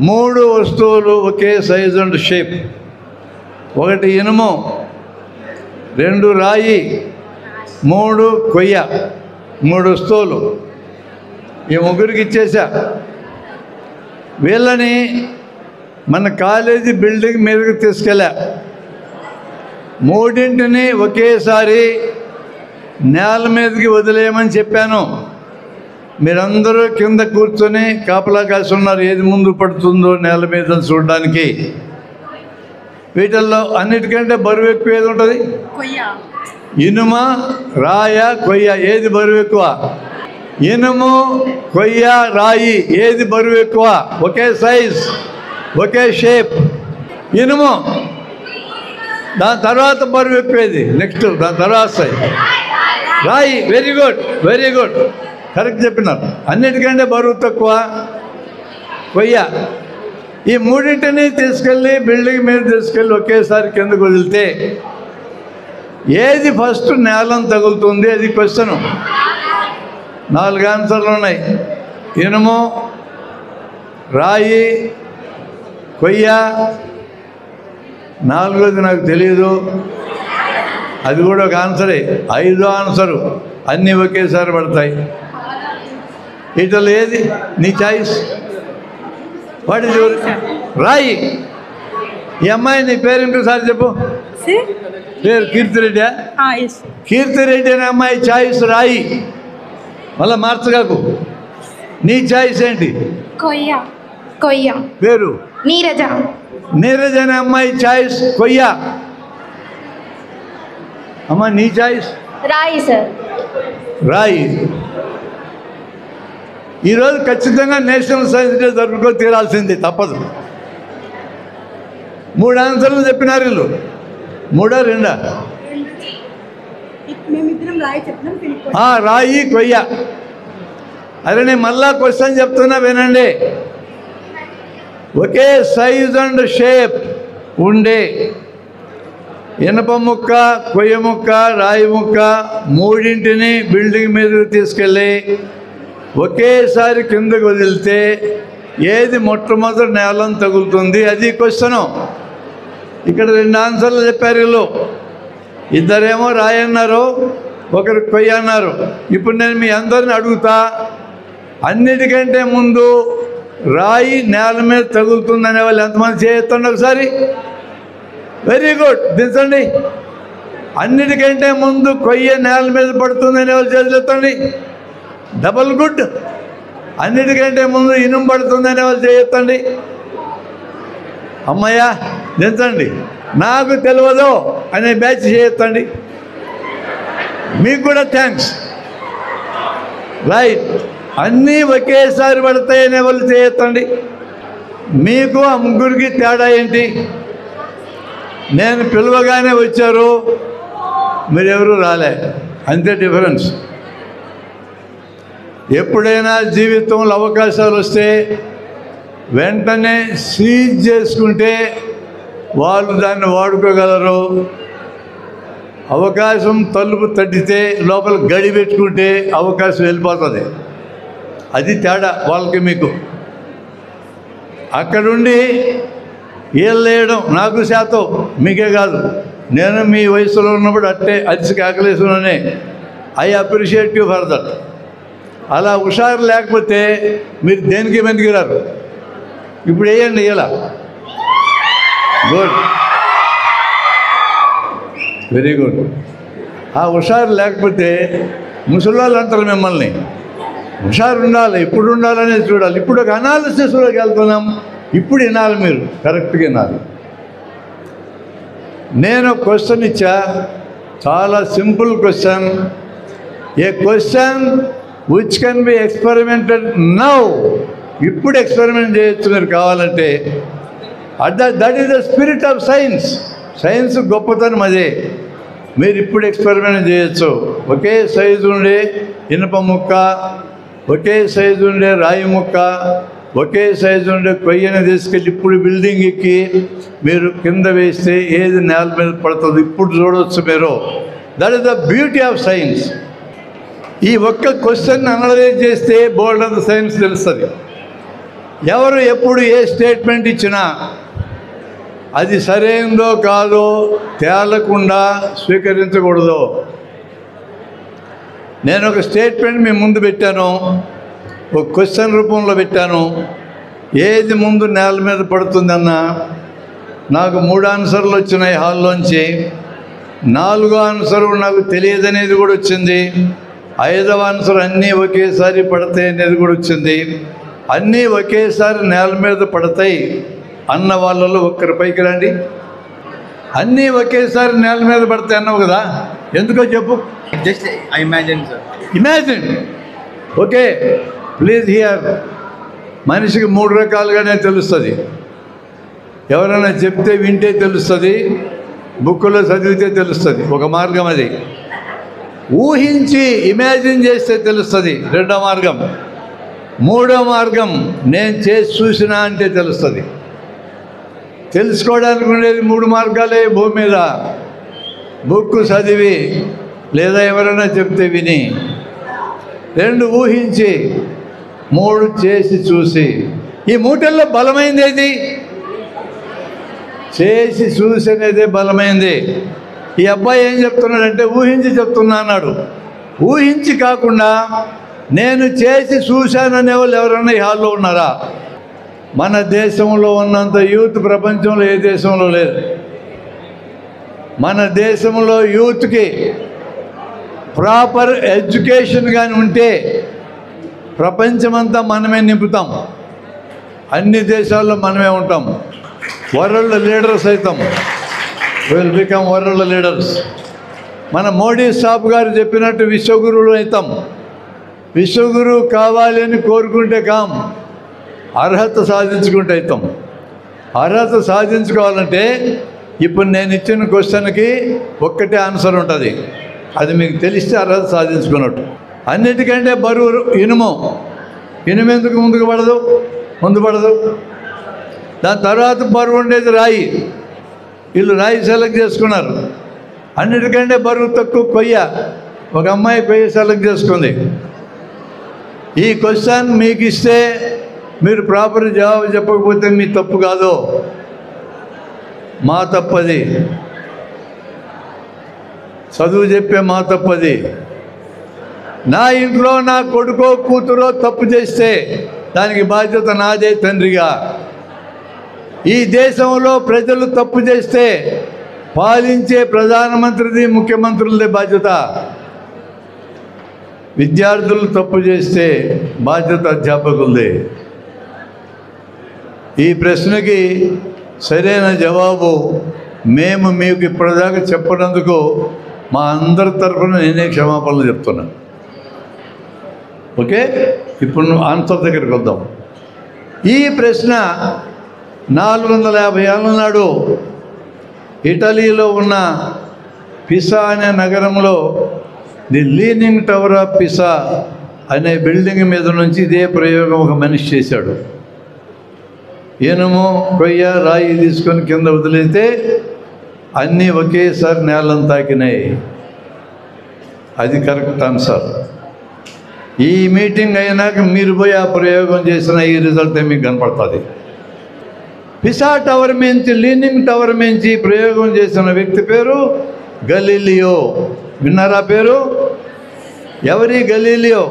3 వస్తువులు ఒకే size and shape. 1 ఇనుము, 2 రాయి, 3 కొయ్య. 3 వస్తువులు ఈ ముగ్గురికి ఇచ్చేసా. వీళ్ళని మన కాలేజీ బిల్డింగ్ మీదకి తీసుకెళ్ళా. 3ంటిని ఒకేసారి నేల మీదకి వదిలేయమని చెప్పాను. మీరందరూ కింద కూర్చొని కాపలా కాసి ఉన్నారు, ఏది ముందు పడుతుందో నేల మీద చూడడానికి. వీటిల్లో అన్నిటికంటే బరువు ఎక్కువ ఏది ఉంటుంది? ఇనుమ, రాయ, కొయ్య. ఏది బరువు ఎక్కువ? ఇనుము, కొయ్య, రాయి. ఏది బరువు ఎక్కువ? ఒకే సైజ్, ఒకే షేప్. ఇనుము. దాని తర్వాత బరువు ఎక్కువేది? నెక్స్ట్ దాని తర్వాత సైజ్ రాయి. Very good, very good, correct చెప్పినారు. అన్నిటికంటే బరువు తక్కువ కొయ్య. ఈ 3ంటిని తీసుకెళ్ళి బిల్డింగ్ మీద తీసుకెళ్ళి ఒకేసారి కిందకు వదిలితే ఏది ఫస్ట్ నేలను తగులుతుంది? అది క్వశ్చను. 4 ఆన్సర్లు ఉన్నాయి. ఇనుము, రాయి, కొయ్య. 4వది నాకు తెలియదు, అది కూడా ఒక ఆన్సరే. 5వ ఆన్సరు. అన్నీ ఒకేసారి పడతాయి. వీటిలో ఏది నీ చాయిస్? What is your? రాయి. ఈ అమ్మాయి నీ పేరు సార్ చెప్పు. పేరు కీర్తిరెడ్డి. కీర్తిరెడ్డి అనే అమ్మాయి చాయిస్ రాయి. మళ్ళీ మార్చగాకు. నీ చాయిస్ ఏంటి? కొయ్య. కొయ్య. పేరు? నీరజ. నీరజ అనే అమ్మాయి చాయిస్ కొయ్య. అమ్మా నీ చాయిస్? రాయి సార్. రాయి. ఈరోజు ఖచ్చితంగా నేషనల్ సైన్స్ డే జరుపుకో తీరాల్సింది, తప్పదు. 3 ఆన్సర్లు చెప్పినారు వీళ్ళు. 3ఆ 2ఆ? రాయి, కొయ్య. అరే నేను మళ్ళా క్వశ్చన్ చెప్తున్నా వినండి. ఒకే సైజ్ అండ్ షేప్ ఉండే ఇనప ముక్క, కొయ్య ముక్క, రాయి ముక్క 3ంటిని బిల్డింగ్ మీదకి తీసుకెళ్ళి ఒకేసారి కిందకు వదిలితే ఏది మొట్టమొదటి నేలను తగులుతుంది? అది క్వశ్చను. ఇక్కడ 2 ఆన్సర్లు చెప్పారు వీళ్ళు. ఇద్దరేమో రాయి అన్నారు, ఒకరు కొయ్య అన్నారు. ఇప్పుడు నేను మీ అందరిని అడుగుతా, అన్నిటికంటే ముందు రాయి నేల మీద తగులుతుందనే వాళ్ళు ఎంతమంది చేయొత్తండి ఒకసారి? వెరీ గుడ్, దించండి. అన్నిటికంటే ముందు కొయ్య నేల మీద పడుతుందనే వాళ్ళు చేతులు ఎత్తండి. Double good. అన్నిటికంటే ముందు ఇనుము పడుతుందనే వాళ్ళు చేయొత్తండి. అమ్మయ్య దించండి. నాకు తెలియదు అనే బ్యాచ్ చేయొత్తండి. మీకు కూడా థ్యాంక్స్. రైట్. అన్నీ ఒకేసారి పడతాయనే వాళ్ళు చేయొత్తండి. మీకు ఆ ముగ్గురికి తేడా ఏంటి? నేను పిలవగానే వచ్చారు, మీరెవరు రాలే, అంతే డిఫరెన్స్. ఎప్పుడైనా జీవితంలో అవకాశాలు వస్తే వెంటనే సీజ్ చేసుకుంటే వాళ్ళు దాన్ని వాడుకోగలరు. అవకాశం తలుపు తట్టితే లోపల గడి పెట్టుకుంటే అవకాశం వెళ్ళిపోతుంది. అది తేడా వాళ్ళకి మీకు. అక్కడుండి ఏళ్ళేయడం నాకు శాతం, మీకే కాదు. నేను మీ వయసులో ఉన్నప్పుడు అట్టే అరిసి కాకలేసులోనే. I appreciate you for that. అలా హుషారు లేకపోతే మీరు దేనికి వెనుకిరారు. ఇప్పుడు వేయండి ఇలా. Good, very good. ఆ హుషారు లేకపోతే ముసలాళ్ళు అంటారు మిమ్మల్ని. హుషారు ఉండాలి, ఇప్పుడు ఉండాలనేది చూడాలి. ఇప్పుడు ఒక అనాలిసిస్లోకి వెళ్తున్నాం. ఇప్పుడు వినాలి, మీరు కరెక్ట్గా వినాలి. నేను క్వశ్చన్ ఇచ్చా, చాలా simple question. A question which can be experimented now. ఇప్పుడు ఎక్స్పెరిమెంట్ చేయొచ్చు మీరు కావాలంటే. That is the spirit of science. Science గొప్పతనం అదే. మీరు ఇప్పుడు ఎక్స్పెరిమెంట్ చేయొచ్చు. ఒకే సైజు ఉండే ఇనుప ముక్క, ఒకే సైజు ఉండే రాయి ముక్క, ఒకే సైజు ఉండే కొయ్యని తీసుకెళ్ళి ఇప్పుడు బిల్డింగ్ ఎక్కి మీరు కింద వేస్తే ఏది నేల మీద పడుతుంది ఇప్పుడు చూడవచ్చు మీరు. That is the beauty of science. ఈ ఒక్క క్వశ్చన్ అనలైజ్ చేస్తే బోల్డ్ ఆఫ్ ద సైన్స్ తెలుస్తుంది. ఎవరు ఎప్పుడు ఏ స్టేట్మెంట్ ఇచ్చినా అది సరైనదో కాదో తేలకుండా స్వీకరించకూడదు. నేను ఒక స్టేట్మెంట్ మీ ముందు పెట్టాను, ఒక క్వశ్చన్ రూపంలో పెట్టాను. ఏది ముందు నేల మీద పడుతుందన్నా నాకు 3 ఆన్సర్లు వచ్చినాయి హాల్లోంచి. 4వ ఆన్సర్ నాకు తెలియదనేది కూడా వచ్చింది. 5వ ఆన్సర్ అన్నీ ఒకేసారి పడతాయి అనేది కూడా వచ్చింది. అన్నీ ఒకేసారి నేల మీద పడతాయి అన్న వాళ్ళలో ఒక్కరి పైకి రండి. అన్నీ ఒకేసారి నేల మీద పడతాయి అన్నావు కదా, ఎందుకో చెప్పు. Just I imagine sir. Imagine. Okay, please here. మనిషికి 3 రకాలుగానే తెలుస్తుంది. ఎవరైనా చెప్తే వింటే తెలుస్తుంది, బుక్కులో చదివితే తెలుస్తుంది, ఒక మార్గం అది. ఊహించి ఇమాజిన్ చేస్తే తెలుస్తుంది, 2వ మార్గం. 3వ మార్గం నేను చేసి చూసినా అంటే తెలుస్తుంది. తెలుసుకోవడానికి ఉండేది 3 మార్గాలే భూమి మీద. బుక్ చదివి లేదా ఎవరైనా చెప్తే విని, 2 ఊహించి, 3 చేసి చూసి. ఈ 3లో బలమైంది ఏది? చేసి చూసి అనేదే బలమైంది. ఈ అబ్బాయి ఏం చెప్తున్నాడంటే ఊహించి చెప్తున్నా అన్నాడు. ఊహించి కాకుండా నేను చేసి చూశాననే వాళ్ళు ఎవరన్నా ఈ హాల్లో ఉన్నారా? మన దేశంలో ఉన్నంత యూత్ ప్రపంచంలో ఏ దేశంలో లేదు. మన దేశంలో యూత్కి ప్రాపర్ ఎడ్యుకేషన్ కానీ ఉంటే ప్రపంచమంతా మనమే నింపుతాం. అన్ని దేశాల్లో మనమే ఉంటాం. వరల్డ్ లీడర్స్ అవుతాం. Will become world leaders. మన మోడీ సాబ్ గారు చెప్పినట్టు విశ్వగురువులు అవుతాం. విశ్వగురువు కావాలి అని కోరుకుంటే కాం, అర్హత సాధించుకుంటే అవుతాం. అర్హత సాధించుకోవాలంటే ఇప్పుడు నేను ఇచ్చిన క్వశ్చన్కి ఒక్కటే ఆన్సర్ ఉంటుంది. అది మీకు తెలిస్తే అర్హత సాధించుకున్నట్టు. అన్నిటికంటే బరువు ఇనుము. ఇనుము ఎందుకు ముందుకు పడదు? ముందు పడదు. దాని తర్వాత బరువు ఉండేది రాయి. వీళ్ళు రాయి సెలెక్ట్ చేసుకున్నారు. అన్నిటికంటే బరువు తక్కువ కొయ్య. ఒక అమ్మాయి కొయ్య సెలెక్ట్ చేసుకుంది. ఈ క్వశ్చన్ మీకు ఇస్తే మీరు ప్రాపర్ జవాబు చెప్పకపోతే మీ తప్పు కాదు, మా తప్పది. చదువు చెప్పే మా తప్పది. నా ఇంట్లో నా కొడుకో కూతురో తప్పు చేస్తే దానికి బాధ్యత నాదే తండ్రిగా. ఈ దేశంలో ప్రజలు తప్పు చేస్తే పాలించే ప్రధానమంత్రిది, ముఖ్యమంత్రులదే బాధ్యత. విద్యార్థులు తప్పు చేస్తే బాధ్యత అధ్యాపకులదే. ఈ ప్రశ్నకి సరైన జవాబు మేము మీకు ఇప్పటిదాకా చెప్పనందుకు మా అందరి తరఫున నేనే క్షమాపణలు చెప్తున్నా. ఓకే, ఇప్పుడు నువ్వు ఆన్సర్ దగ్గరికి వద్దాం. ఈ ప్రశ్న 450 ఏళ్ళ నాడు ఇటలీలో ఉన్న పిసా అనే నగరంలో ది లీనింగ్ టవర్ ఆఫ్ పిసా అనే బిల్డింగ్ మీద నుంచి ఇదే ప్రయోగం ఒక మనిషి చేశాడు. ఇనుము, కొయ్య, రాయి తీసుకొని కింద వదిలితే అన్నీ ఒకేసారి నేలను తాకినాయి. అది కరెక్ట్ ఆన్సర్. ఈ మీటింగ్ అయినాక మీరు పోయి ఆ ప్రయోగం చేసిన ఈ రిజల్ట్ మీకు కనపడుతుంది. పిసా టవర్ మించి, లీనింగ్ టవర్ మించి ప్రయోగం చేసిన వ్యక్తి పేరు గలీలియో. విన్నారా పేరు? ఎవరి గలీలియో?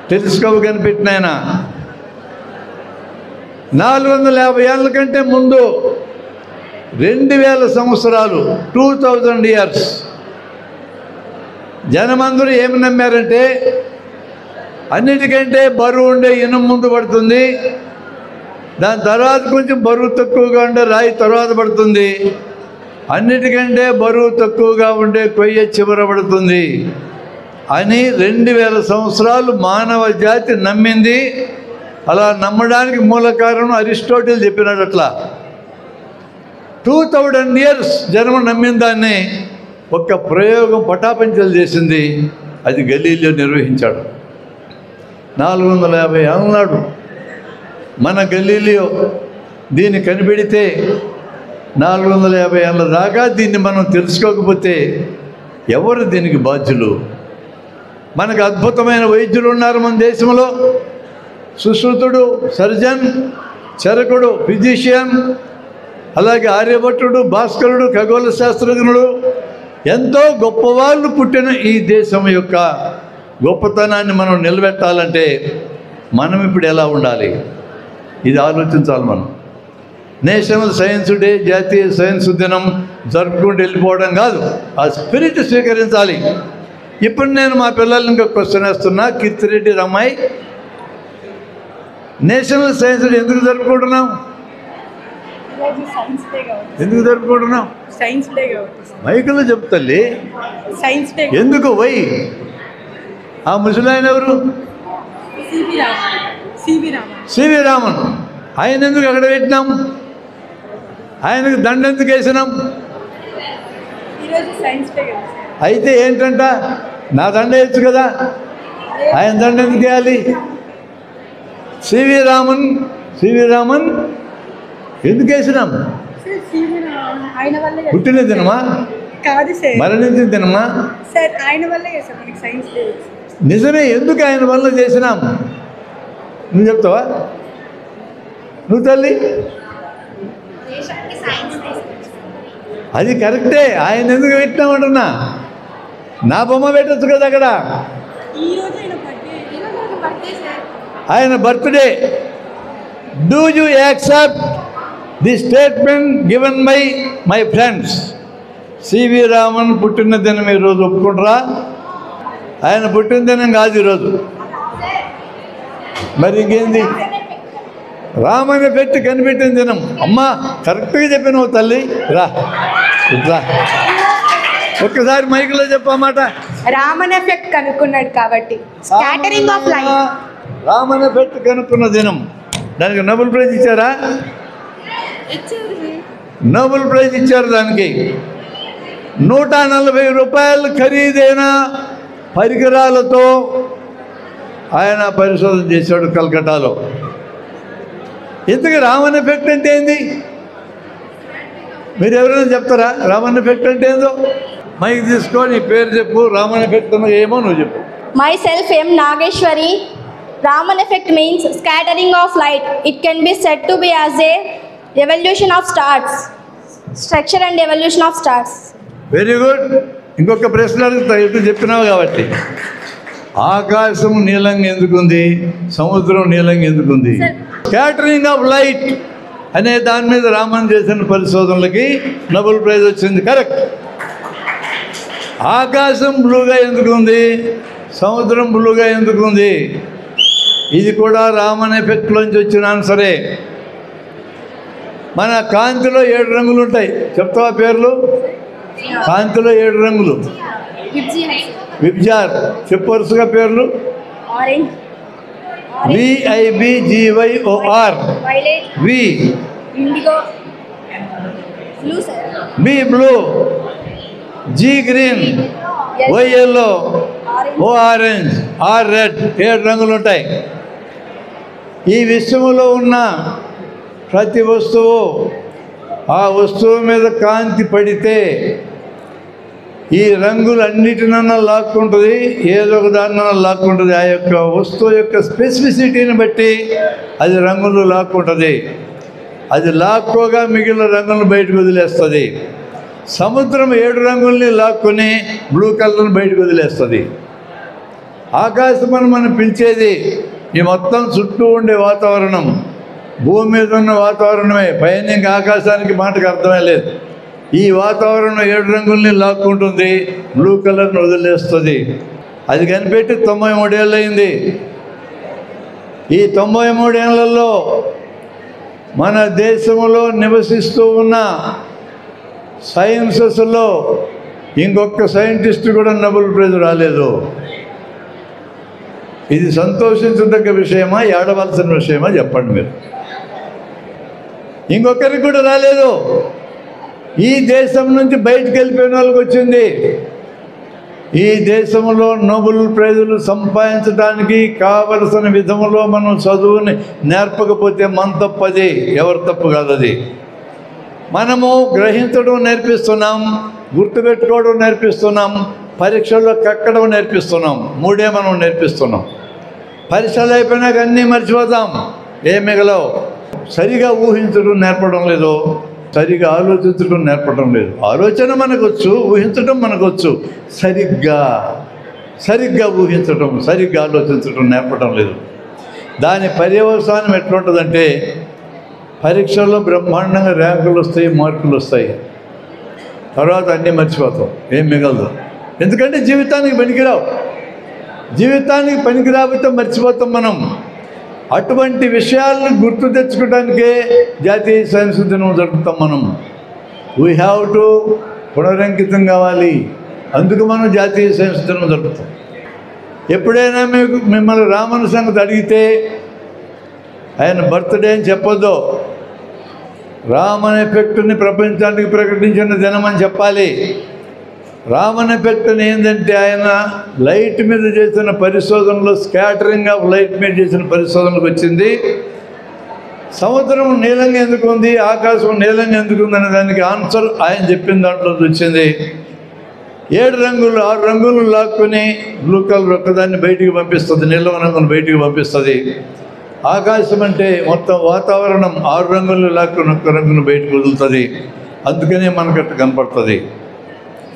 టెలిస్కోప్ కనిపెట్టిన ఆయన. 450 ఏళ్ళ కంటే ముందు 2000 సంవత్సరాలు, 2000 ఇయర్స్ జనమందరూ ఏమి నమ్మారంటే అన్నిటికంటే బరువు ఉండే ఇనుము ముందు పడుతుంది, దాని తర్వాత కొంచెం బరువు తక్కువగా ఉండే రాయి తర్వాత పడుతుంది, అన్నిటికంటే బరువు తక్కువగా ఉండే కొయ్య చివర పడుతుంది అని 2000 సంవత్సరాలు మానవ జాతి నమ్మింది. అలా నమ్మడానికి మూల కారణం అరిస్టాటిల్ చెప్పినాడు. అట్లా 2000 ఇయర్స్ జన్మ నమ్మిన దాన్ని ఒక్క ప్రయోగం పటాపంచలు చేసింది. అది గలీలియో నిర్వహించాడు. 450 ఏళ్ళ నాడు మన గలీలియో దీన్ని కనిపెడితే 450 ఏళ్ళ దాకా దీన్ని మనం తెలుసుకోకపోతే ఎవరు దీనికి బాధ్యులు? మనకు అద్భుతమైన వైద్యులు ఉన్నారు మన దేశంలో. సుశ్రుతుడు సర్జన్, చరకుడు ఫిజిషియన్, అలాగే ఆర్యభట్టుడు, భాస్కరుడు ఖగోళ శాస్త్రజ్ఞుడు, ఎంతో గొప్పవాళ్ళు పుట్టిన ఈ దేశం యొక్క గొప్పతనాన్ని మనం నిలబెట్టాలంటే మనం ఇప్పుడు ఎలా ఉండాలి, ఇది ఆలోచించాలి మనం. నేషనల్ సైన్స్ డే, జాతీయ సైన్స్ దినం జరుపుకుంటూ వెళ్ళిపోవడం కాదు, ఆ స్పిరిట్ స్వీకరించాలి. ఇప్పుడు నేను మా పిల్లల్ని ఇంకా క్వశ్చన్ వేస్తున్నా. కీర్తిరెడ్డి రమ్మాయి, నేషనల్ సైన్స్ డే ఎందుకు జరుపుకుంటున్నాం? ఎందుకు జరుపుకుంటున్నాం? సైన్స్ డే కాబట్టి. మైకుల్లో చెప్తల్లి సైన్స్ డే. ఎందుకు వై? ఆ ముసలాయన ఎవరు? సివి రామన్. ఆయన ఎందుకు అక్కడ పెట్టినాం? ఆయనకు దండ ఎందుకు వేసినాం? ఈరోజు సైన్స్ డే కదా. అయితే ఏంటంట, నా దండ వేయచ్చు కదా, ఆయన దండ ఎందుకు వేయాలి? సివి రామన్ ఎందుకు వేసినాం? ఆయన వల్ల పుట్టిన దినమా? కాదు సార్, మరణించిన దినమా? సార్ ఆయన వల్లే కదా సార్ మనకి సైన్స్ డే. నిజమే, ఎందుకు ఆయన వల్ల చేసినాం? నువ్వు చెప్తావా? నువ్వు తల్లి, అది కరెక్టే. ఆయన ఎందుకు పెట్టినామంటున్నా? నా బొమ్మ పెట్టచ్చు కదా అక్కడ. ఆయన birthday. Do you accept the statement given by my friends? CV Raman పుట్టిన దినం ఈరోజు ఒప్పుకుంటారా? ఆయన పుట్టిన దినం కాదు ఈరోజు. మరి ఇంకేంది? రామన్ ఎఫెక్ట్ కనిపెట్టిన దినం. అమ్మా కరెక్ట్గా చెప్పినావు తల్లి. రా ఇట్లా ఒక్కసారి మైకులో చెప్పమాట. రామన్ ఎఫెక్ట్ కనుక్కున్నాడు కాబట్టి scattering of light. Raman effect కనుక్కున్న దినం. దానికి నోబెల్ ప్రైజ్ ఇచ్చారా? నోబెల్ ప్రైజ్ ఇచ్చారు దానికి. 140 రూపాయలు ఖరీదైన పరికరాలతో ఆయన పరిశోధన చేశాడు కల్కటాలో. ఇంతకీ రామన్ ఎఫెక్ట్ అంటే ఏంది? మీరు ఎవరైనా చెప్తారా రామన్ ఎఫెక్ట్ అంటే ఏందో? మైక్ తీసుకో, నీ పేరు చెప్పు. రామన్ ఎఫెక్ట్ అన్న ఏమో నువ్వు చెప్పు. Myself M. Nageshwari. Raman effect means scattering of light. It can be said to be as a evolution of stars. Structure and evolution of stars. Very good. ఇంకొక ప్రశ్న అడుగుతా, ఇప్పుడు చెప్పినావు కాబట్టి. ఆకాశం నీలంగా ఎందుకుంది? సముద్రం నీలంగా ఎందుకుంది? స్కాటరింగ్ ఆఫ్ లైట్ అనే దాని మీద రామన్ చేసిన పరిశోధనలకి నోబెల్ ప్రైజ్ వచ్చింది. కరెక్ట్. ఆకాశం బ్లూగా ఎందుకుంది? సముద్రం బ్లూగా ఎందుకుంది? ఇది కూడా రామన్ ఎఫెక్ట్లోంచి వచ్చిన ఆన్సరే. మన కాంతిలో 7 రంగులు ఉంటాయి. చెప్తావా పేర్లు? కాంతిలో 7 రంగులు. విబ్జార్ చెప్పు వరుసగా పేర్లు. Orange. VIBGYOR. Violet. V. Indigo. Blue sir. B blue. G green. Y yellow. O orange. R red. 7 రంగులు ఉంటాయి. ఈ విశ్వములో ఉన్న ప్రతి వస్తువు, ఆ వస్తువు మీద కాంతి పడితే ఈ రంగులన్నిటినన్నా లాక్కుంటుంది, ఏదో ఒక దాన్నన్నా లాక్కుంటుంది. ఆ యొక్క వస్తువు యొక్క స్పెసిఫిసిటీని బట్టి అది రంగులు లాక్కుంటుంది. అది లాక్కోగా మిగిలిన రంగులను బయటకు వదిలేస్తుంది. సముద్రం 7 రంగుల్ని లాక్కొని బ్లూ కలర్ని బయటకు వదిలేస్తుంది. ఆకాశం అని మనం పిలిచేది ఈ మొత్తం చుట్టూ ఉండే వాతావరణం, భూమి మీద ఉన్న వాతావరణమే. పైన ఇంకా ఆకాశానికి మాటకు అర్థమే లేదు. ఈ వాతావరణం 7 రంగుల్ని లాక్కుంటుంది, బ్లూ కలర్ని వదిలేస్తుంది. అది కనిపెట్టి 93 ఏళ్ళు అయింది. ఈ 93 ఏళ్లలో మన దేశంలో నివసిస్తూ ఉన్న సైన్సెస్లో ఇంకొక సైంటిస్ట్ కూడా నోబెల్ ప్రైజ్ రాలేదు. ఇది సంతోషించదగ్గ విషయమా, ఏడవలసిన విషయమా చెప్పండి మీరు? ఇంకొకరికి కూడా రాలేదు. ఈ దేశం నుంచి బయటకు వెళ్ళిపోయిన వాళ్ళకి వచ్చింది. ఈ దేశంలో నోబెల్ ప్రైజులు సంపాదించడానికి కావలసిన విధంలో మనం చదువుని నేర్పకపోతే మన తప్పది, ఎవరి తప్పు కాదు. అది మనము గ్రహించడం నేర్పిస్తున్నాం, గుర్తుపెట్టుకోవడం నేర్పిస్తున్నాం, పరీక్షల్లో కక్కడం నేర్పిస్తున్నాం. 3 మనం నేర్పిస్తున్నాం. పరీక్షలు అయిపోయినాక అన్నీ మర్చిపోతాం, ఏం మిగలవు. సరిగా ఊహించడం నేర్పడం లేదు, సరిగా ఆలోచించడం నేర్పడం లేదు. ఆలోచన మనకొచ్చు, ఊహించడం మనకొచ్చు, సరిగ్గా ఊహించడం, సరిగ్గా ఆలోచించడం నేర్పడం లేదు. దాని పర్యవసానం ఎట్లుంటుందంటే పరీక్షల్లో బ్రహ్మాండంగా ర్యాంకులు వస్తాయి, మార్కులు వస్తాయి, తర్వాత అన్నీ మర్చిపోతాం, ఏం మిగలదు. ఎందుకంటే జీవితానికి పనికిరావు. జీవితానికి పనికిరాకపోతే మర్చిపోతాం మనం. అటువంటి విషయాలను గుర్తు తెచ్చుకోవడానికే జాతీయ సైన్స్ దినం జరుపుతాం మనం. వీ హ్యావ్ టు పునరంకితం కావాలి, అందుకు మనం జాతీయ సైన్స్ దినం జరుపుతాం. ఎప్పుడైనా మిమ్మల్ని రామన్ సంగతి అడిగితే ఆయన బర్త్డే అని చెప్పొద్దు, రామన్ ఎఫెక్ట్ని ప్రపంచానికి ప్రకటించిన దినం అని చెప్పాలి. రామన్ ఎఫెక్ట్ అని ఏంటంటే ఆయన లైట్ మీద చేసిన పరిశోధనలో, స్కాటరింగ్ ఆఫ్ లైట్ మీద చేసిన పరిశోధనలకు వచ్చింది. సముద్రం నీలంగా ఎందుకు ఉంది, ఆకాశం నీలంగా ఎందుకు ఉంది అనే దానికి ఆన్సర్ ఆయన చెప్పిన దాంట్లో వచ్చింది. 7 రంగులు 6 రంగులు లాక్కుని బ్లూ కలర్ ఒక్కదాన్ని బయటికి పంపిస్తుంది, నీలం రంగును బయటికి పంపిస్తుంది. ఆకాశం అంటే మొత్తం వాతావరణం 6 రంగులు లాక్కుని ఒక్క రంగును బయటకు వదులుతుంది, అందుకనే మనకట్టు కనపడుతుంది.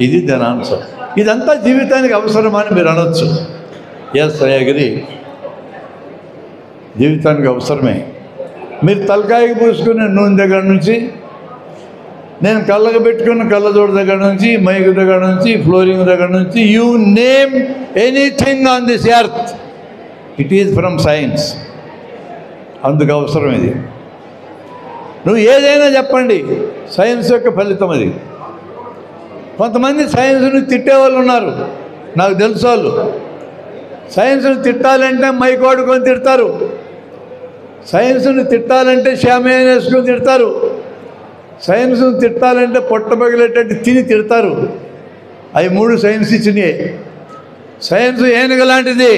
ఇది దాని ఆన్సర్. ఇదంతా జీవితానికి అవసరమని మీరు అనొచ్చు. ఎస్, ఐ అగ్రీ, జీవితానికి అవసరమే. మీరు తలకాయకి పూసుకునే నూనె దగ్గర నుంచి, నేను కళ్ళకు పెట్టుకున్న కళ్ళజోడు దగ్గర నుంచి, మైకు దగ్గర నుంచి, ఫ్లోరింగ్ దగ్గర నుంచి, you name anything on this earth, it is from science. అందుకు అవసరం ఇది. నువ్వు ఏదైనా చెప్పండి, సైన్స్ యొక్క ఫలితం అది. కొంతమంది సైన్స్ని తిట్టేవాళ్ళు ఉన్నారు, నాకు తెలుసు. వాళ్ళు సైన్స్ని తిట్టాలంటే మైక్ వాడుకొని తిడతారు, సైన్స్ని తిట్టాలంటే షామియానా వేసుకొని తిడతారు, సైన్స్ని తిట్టాలంటే పొట్ట పగిలేటట్టు తిని తిడతారు. అవి 3 సైన్స్ ఇచ్చినాయి. సైన్స్ ఏనుగ లాంటిది,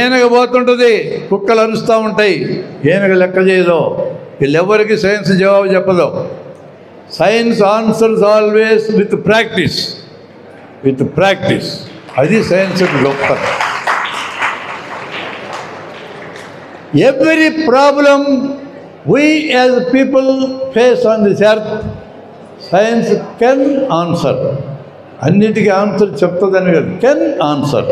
ఏనుగ పోతుంటుంది, కుక్కలు అరుస్తూ ఉంటాయి, ఏనుగ లెక్క చేయదు. వీళ్ళెవ్వరికి సైన్స్ జవాబు చెప్పదు. Science answers always with practice, అది సైన్స్ గొప్పతనం. Every problem we as people face on this earth, science can answer. అన్నిటికీ ఆన్సర్ చెప్తుందని కాదు, కెన్ ఆన్సర్.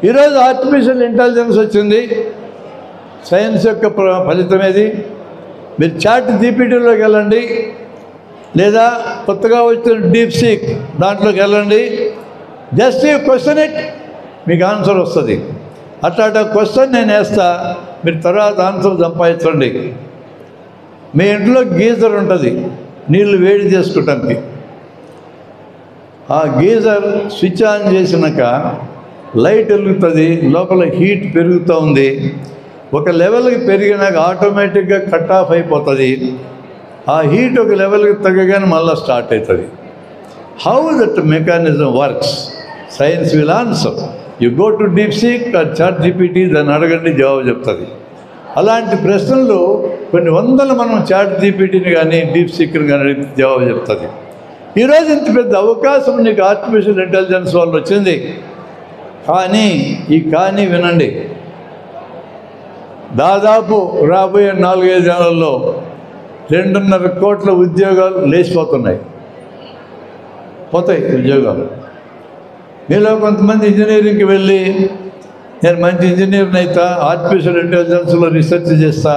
ఈరోజు ఆర్టిఫిషియల్ ఇంటెలిజెన్స్ వచ్చింది, సైన్స్ యొక్క ఫలితం ఏది? మీరు చాట్ జీపీటీలోకి వెళ్ళండి, లేదా కొత్తగా వచ్చిన డీప్ సీక్ దాంట్లోకి వెళ్ళండి. జస్ట్ యూ క్వశ్చన్ ఇట్, మీకు ఆన్సర్ వస్తుంది. అట్లా క్వశ్చన్ నేను వేస్తా, మీరు తర్వాత ఆన్సర్ సంపాదించండి. మీ ఇంట్లో గీజర్ ఉంటుంది నీళ్ళు వేడి చేసుకోవటానికి. ఆ గీజర్ స్విచ్ ఆన్ చేసినాక లైట్ వెలుగుతుంది, లోపల హీట్ పెరుగుతూ ఉంది. ఒక లెవెల్కి పెరిగినాక ఆటోమేటిక్గా కట్ ఆఫ్ అయిపోతుంది. ఆ హీట్ ఒక లెవెల్కి తగ్గగానే మళ్ళీ స్టార్ట్ అవుతుంది. How that mechanism works, science will answer. You go to DeepSeek or ChatGPT, దాన్ని అడగండి, జవాబు చెప్తుంది. అలాంటి ప్రశ్నలు కొన్ని వందలు మనం చాట్ జీపీటీని కానీ డీప్ సీక్ని కానీ అడిగితే జవాబు చెప్తుంది. ఈరోజు ఇంత పెద్ద అవకాశం నీకు ఆర్టిఫిషియల్ ఇంటెలిజెన్స్ వల్ల వచ్చింది. కానీ వినండి, దాదాపు రాబోయే 4-5 ఏళ్లలో 2.5 కోట్ల ఉద్యోగాలు లేచిపోతాయి. ఉద్యోగాలు. మీలో కొంతమంది ఇంజనీరింగ్కి వెళ్ళి నేను మంచి ఇంజనీర్ని అవుతా, ఆర్టిఫిషియల్ ఇంటెలిజెన్స్లో రీసెర్చ్ చేస్తా,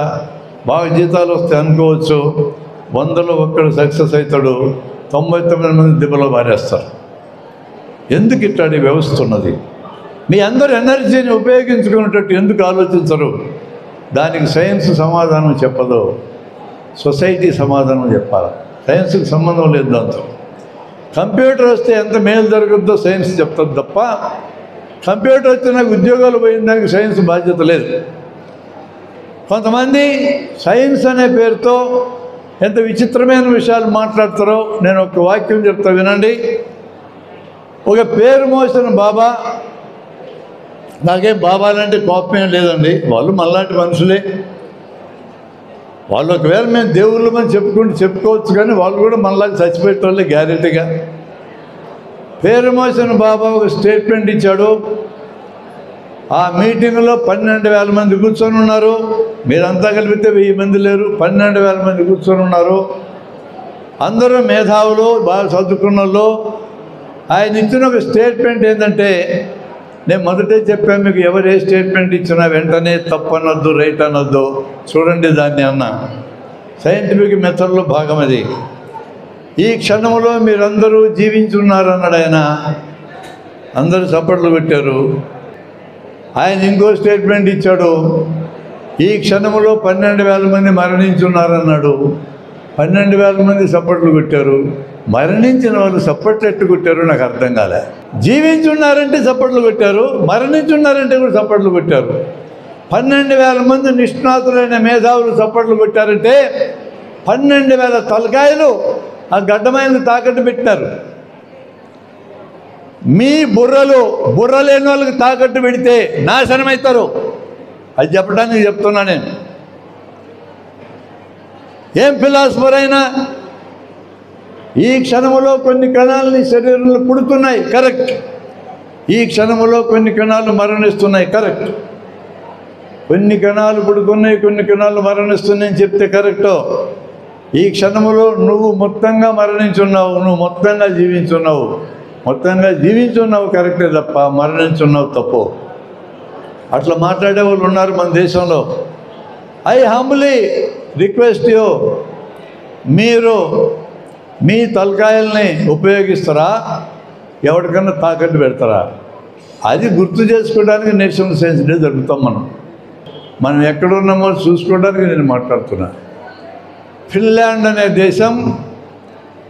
బాగా జీతాలు వస్తాయి అనుకోవచ్చు. 100లో 1 సక్సెస్ అవుతాడు, 99 మంది దిబ్బలో పారేస్తారు. ఎందుకు ఇట్లాంటి వ్యవస్థ ఉన్నది? మీ అందరు ఎనర్జీని ఉపయోగించుకునేటట్టు ఎందుకు ఆలోచించరు? దానికి సైన్స్ సమాధానం చెప్పదు, సొసైటీ సమాధానం చెప్పాలి. సైన్స్కి సంబంధం లేదు దాంతో. కంప్యూటర్ వస్తే ఎంత మేలు జరుగుద్దో సైన్స్ చెప్తుంది తప్ప, కంప్యూటర్ వచ్చి నాకు ఉద్యోగాలు పోయిన దానికి సైన్స్ బాధ్యత లేదు. కొంతమంది సైన్స్ అనే పేరుతో ఎంత విచిత్రమైన విషయాలు మాట్లాడతారో నేను ఒక వాక్యం చెప్తా వినండి. ఒక పేరు మోసిన బాబా, నాకేం బాబాలంటే కోపం లేదండి, వాళ్ళు మనలాంటి మనుషులే. వాళ్ళు ఒకవేళ మేము దేవుళ్ళమని చెప్పుకోవచ్చు, కానీ వాళ్ళు కూడా మనలాగా చచ్చిపోయేటోళ్ళే గ్యారెంటీగా. పేరు మోసిన బాబా ఒక స్టేట్మెంట్ ఇచ్చాడు. ఆ మీటింగ్లో 12,000 మంది కూర్చొని ఉన్నారు. మీరంతా కలిపితే 1000 మంది లేరు, 12,000 మంది కూర్చొని ఉన్నారు. అందరూ మేధావులు, బాగా చదువుకున్న వాళ్ళు. ఆయన ఇచ్చిన ఒక స్టేట్మెంట్ ఏంటంటే, నేను మొదటే చెప్పాను మీకు, ఎవరు ఏ స్టేట్మెంట్ ఇచ్చినా వెంటనే తప్పు అనొద్దు, రైట్ అనొద్దు, చూడండి దాన్ని అన్న. సైంటిఫిక్ మెథడ్లో భాగం అది. ఈ క్షణంలో మీరందరూ జీవించున్నారు అన్నాడు ఆయన. అందరూ చప్పట్లు పెట్టారు. ఆయన ఇంకో స్టేట్మెంట్ ఇచ్చాడు, ఈ క్షణంలో 12,000 మంది మరణించున్నారన్నాడు. 12,000 మంది చప్పట్లు కొట్టారు. మరణించిన వాళ్ళు చప్పట్లు ఎట్టు కొట్టారు నాకు అర్థం కాలే. జీవించున్నారంటే చప్పట్లు కొట్టారు, మరణించున్నారంటే కూడా చప్పట్లు కొట్టారు. 12,000 మంది నిష్ణాతులైన మేధావులు చప్పట్లు కొట్టారంటే 12,000 తలకాయలు ఆ గడ్డమైనది తాకట్టు పెట్టారు. మీ బుర్ర లేని వాళ్ళకి తాకట్టు పెడితే నాశనం అవుతారు. అది చెప్పడానికి చెప్తున్నా నేను. ఏం ఫిలాసఫర్ అయినా ఈ క్షణంలో కొన్ని కణాలని శరీరంలో పుడుతున్నాయి, కరెక్ట్. ఈ క్షణంలో కొన్ని కణాలు మరణిస్తున్నాయి, కరెక్ట్. కొన్ని కణాలు పుడుతున్నాయి, కొన్ని కణాలు మరణిస్తున్నాయని చెప్తే కరెక్టో. ఈ క్షణంలో నువ్వు మొత్తంగా మరణించున్నావు, నువ్వు మొత్తంగా జీవించున్నావు. మొత్తంగా జీవించున్నావు కరెక్టే తప్ప మరణించున్నావు తప్పు. అట్లా మాట్లాడే వాళ్ళు ఉన్నారు మన దేశంలో. ఐ హంబ్లీ రిక్వెస్ట్ యూ, మీరు మీ తలకాయల్ని ఉపయోగిస్తారా, ఎవరికన్నా తాకట్టు పెడతారా? అది గుర్తు చేసుకోవడానికి నేషనల్ సైన్స్ డే జరుపుతాం. మనం ఎక్కడున్నామో చూసుకోవడానికి నేను మాట్లాడుతున్నా. ఫిన్లాండ్ అనే దేశం